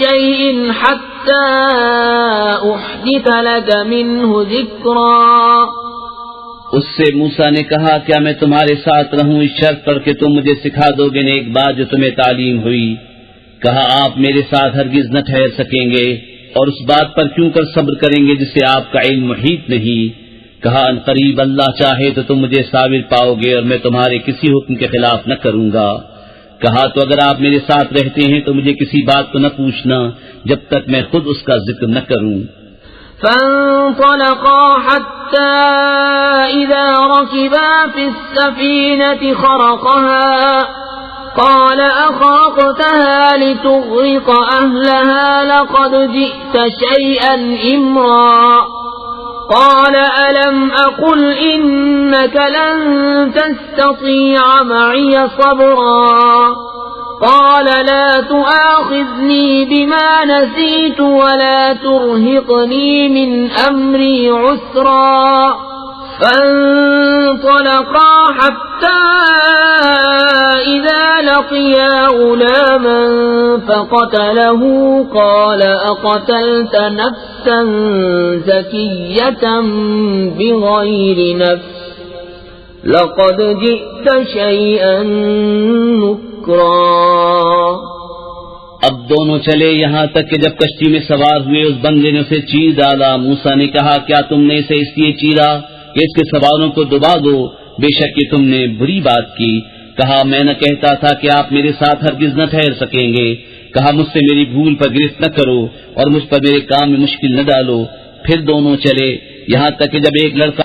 شيء حتى أحدث لك منه ذكرا۔ اس سے موسیٰ نے کہا کیا میں تمہارے ساتھ رہوں اس شرط پر کہ تم مجھے سکھا دو گے ایک بات جو تمہیں تعلیم ہوئی؟ کہا آپ میرے ساتھ ہرگز نہ ٹھہر سکیں گے، اور اس بات پر کیوں کر صبر کریں گے جسے آپ کا علم محیط نہیں؟ کہا ان قریب اللہ چاہے تو تم مجھے صابر پاؤ گے اور میں تمہارے کسی حکم کے خلاف نہ کروں گا۔ کہا تو اگر آپ میرے ساتھ رہتے ہیں تو مجھے کسی بات کو نہ پوچھنا جب تک میں خود اس کا ذکر نہ کروں۔ فانطلقا حتى إذا ركبا في السفينة خرقها قال أخرقتها لتغرق أهلها لقد جئت شيئا إمرا قال ألم أقل إنك لن تستطيع معي صبرا قال لا تؤاخذني بما نسيت ولا ترهقني من أمري عسرا فانطلقا حتى إذا لقيا غلاما فقتله قال أقتلت نفسا زكية بغير نفس لقد جئت شيئا نكرا. اب دونوں چلے یہاں تک کہ جب کشتی میں سوار ہوئے اس بندے نے اسے چیر ڈالا. موسیٰ نے کہا کیا تم نے اسے اس لیے چیرا کہ اس کے سواروں کو دبا دو؟ بے شک یہ تم نے بری بات کی. کہا میں نہ کہتا تھا کہ آپ میرے ساتھ ہرگز نہ ٹھہر سکیں گے. کہا مجھ سے میری بھول پر گرفت نہ کرو اور مجھ پر میرے کام میں مشکل نہ ڈالو. پھر دونوں چلے یہاں تک کہ جب ایک لڑکا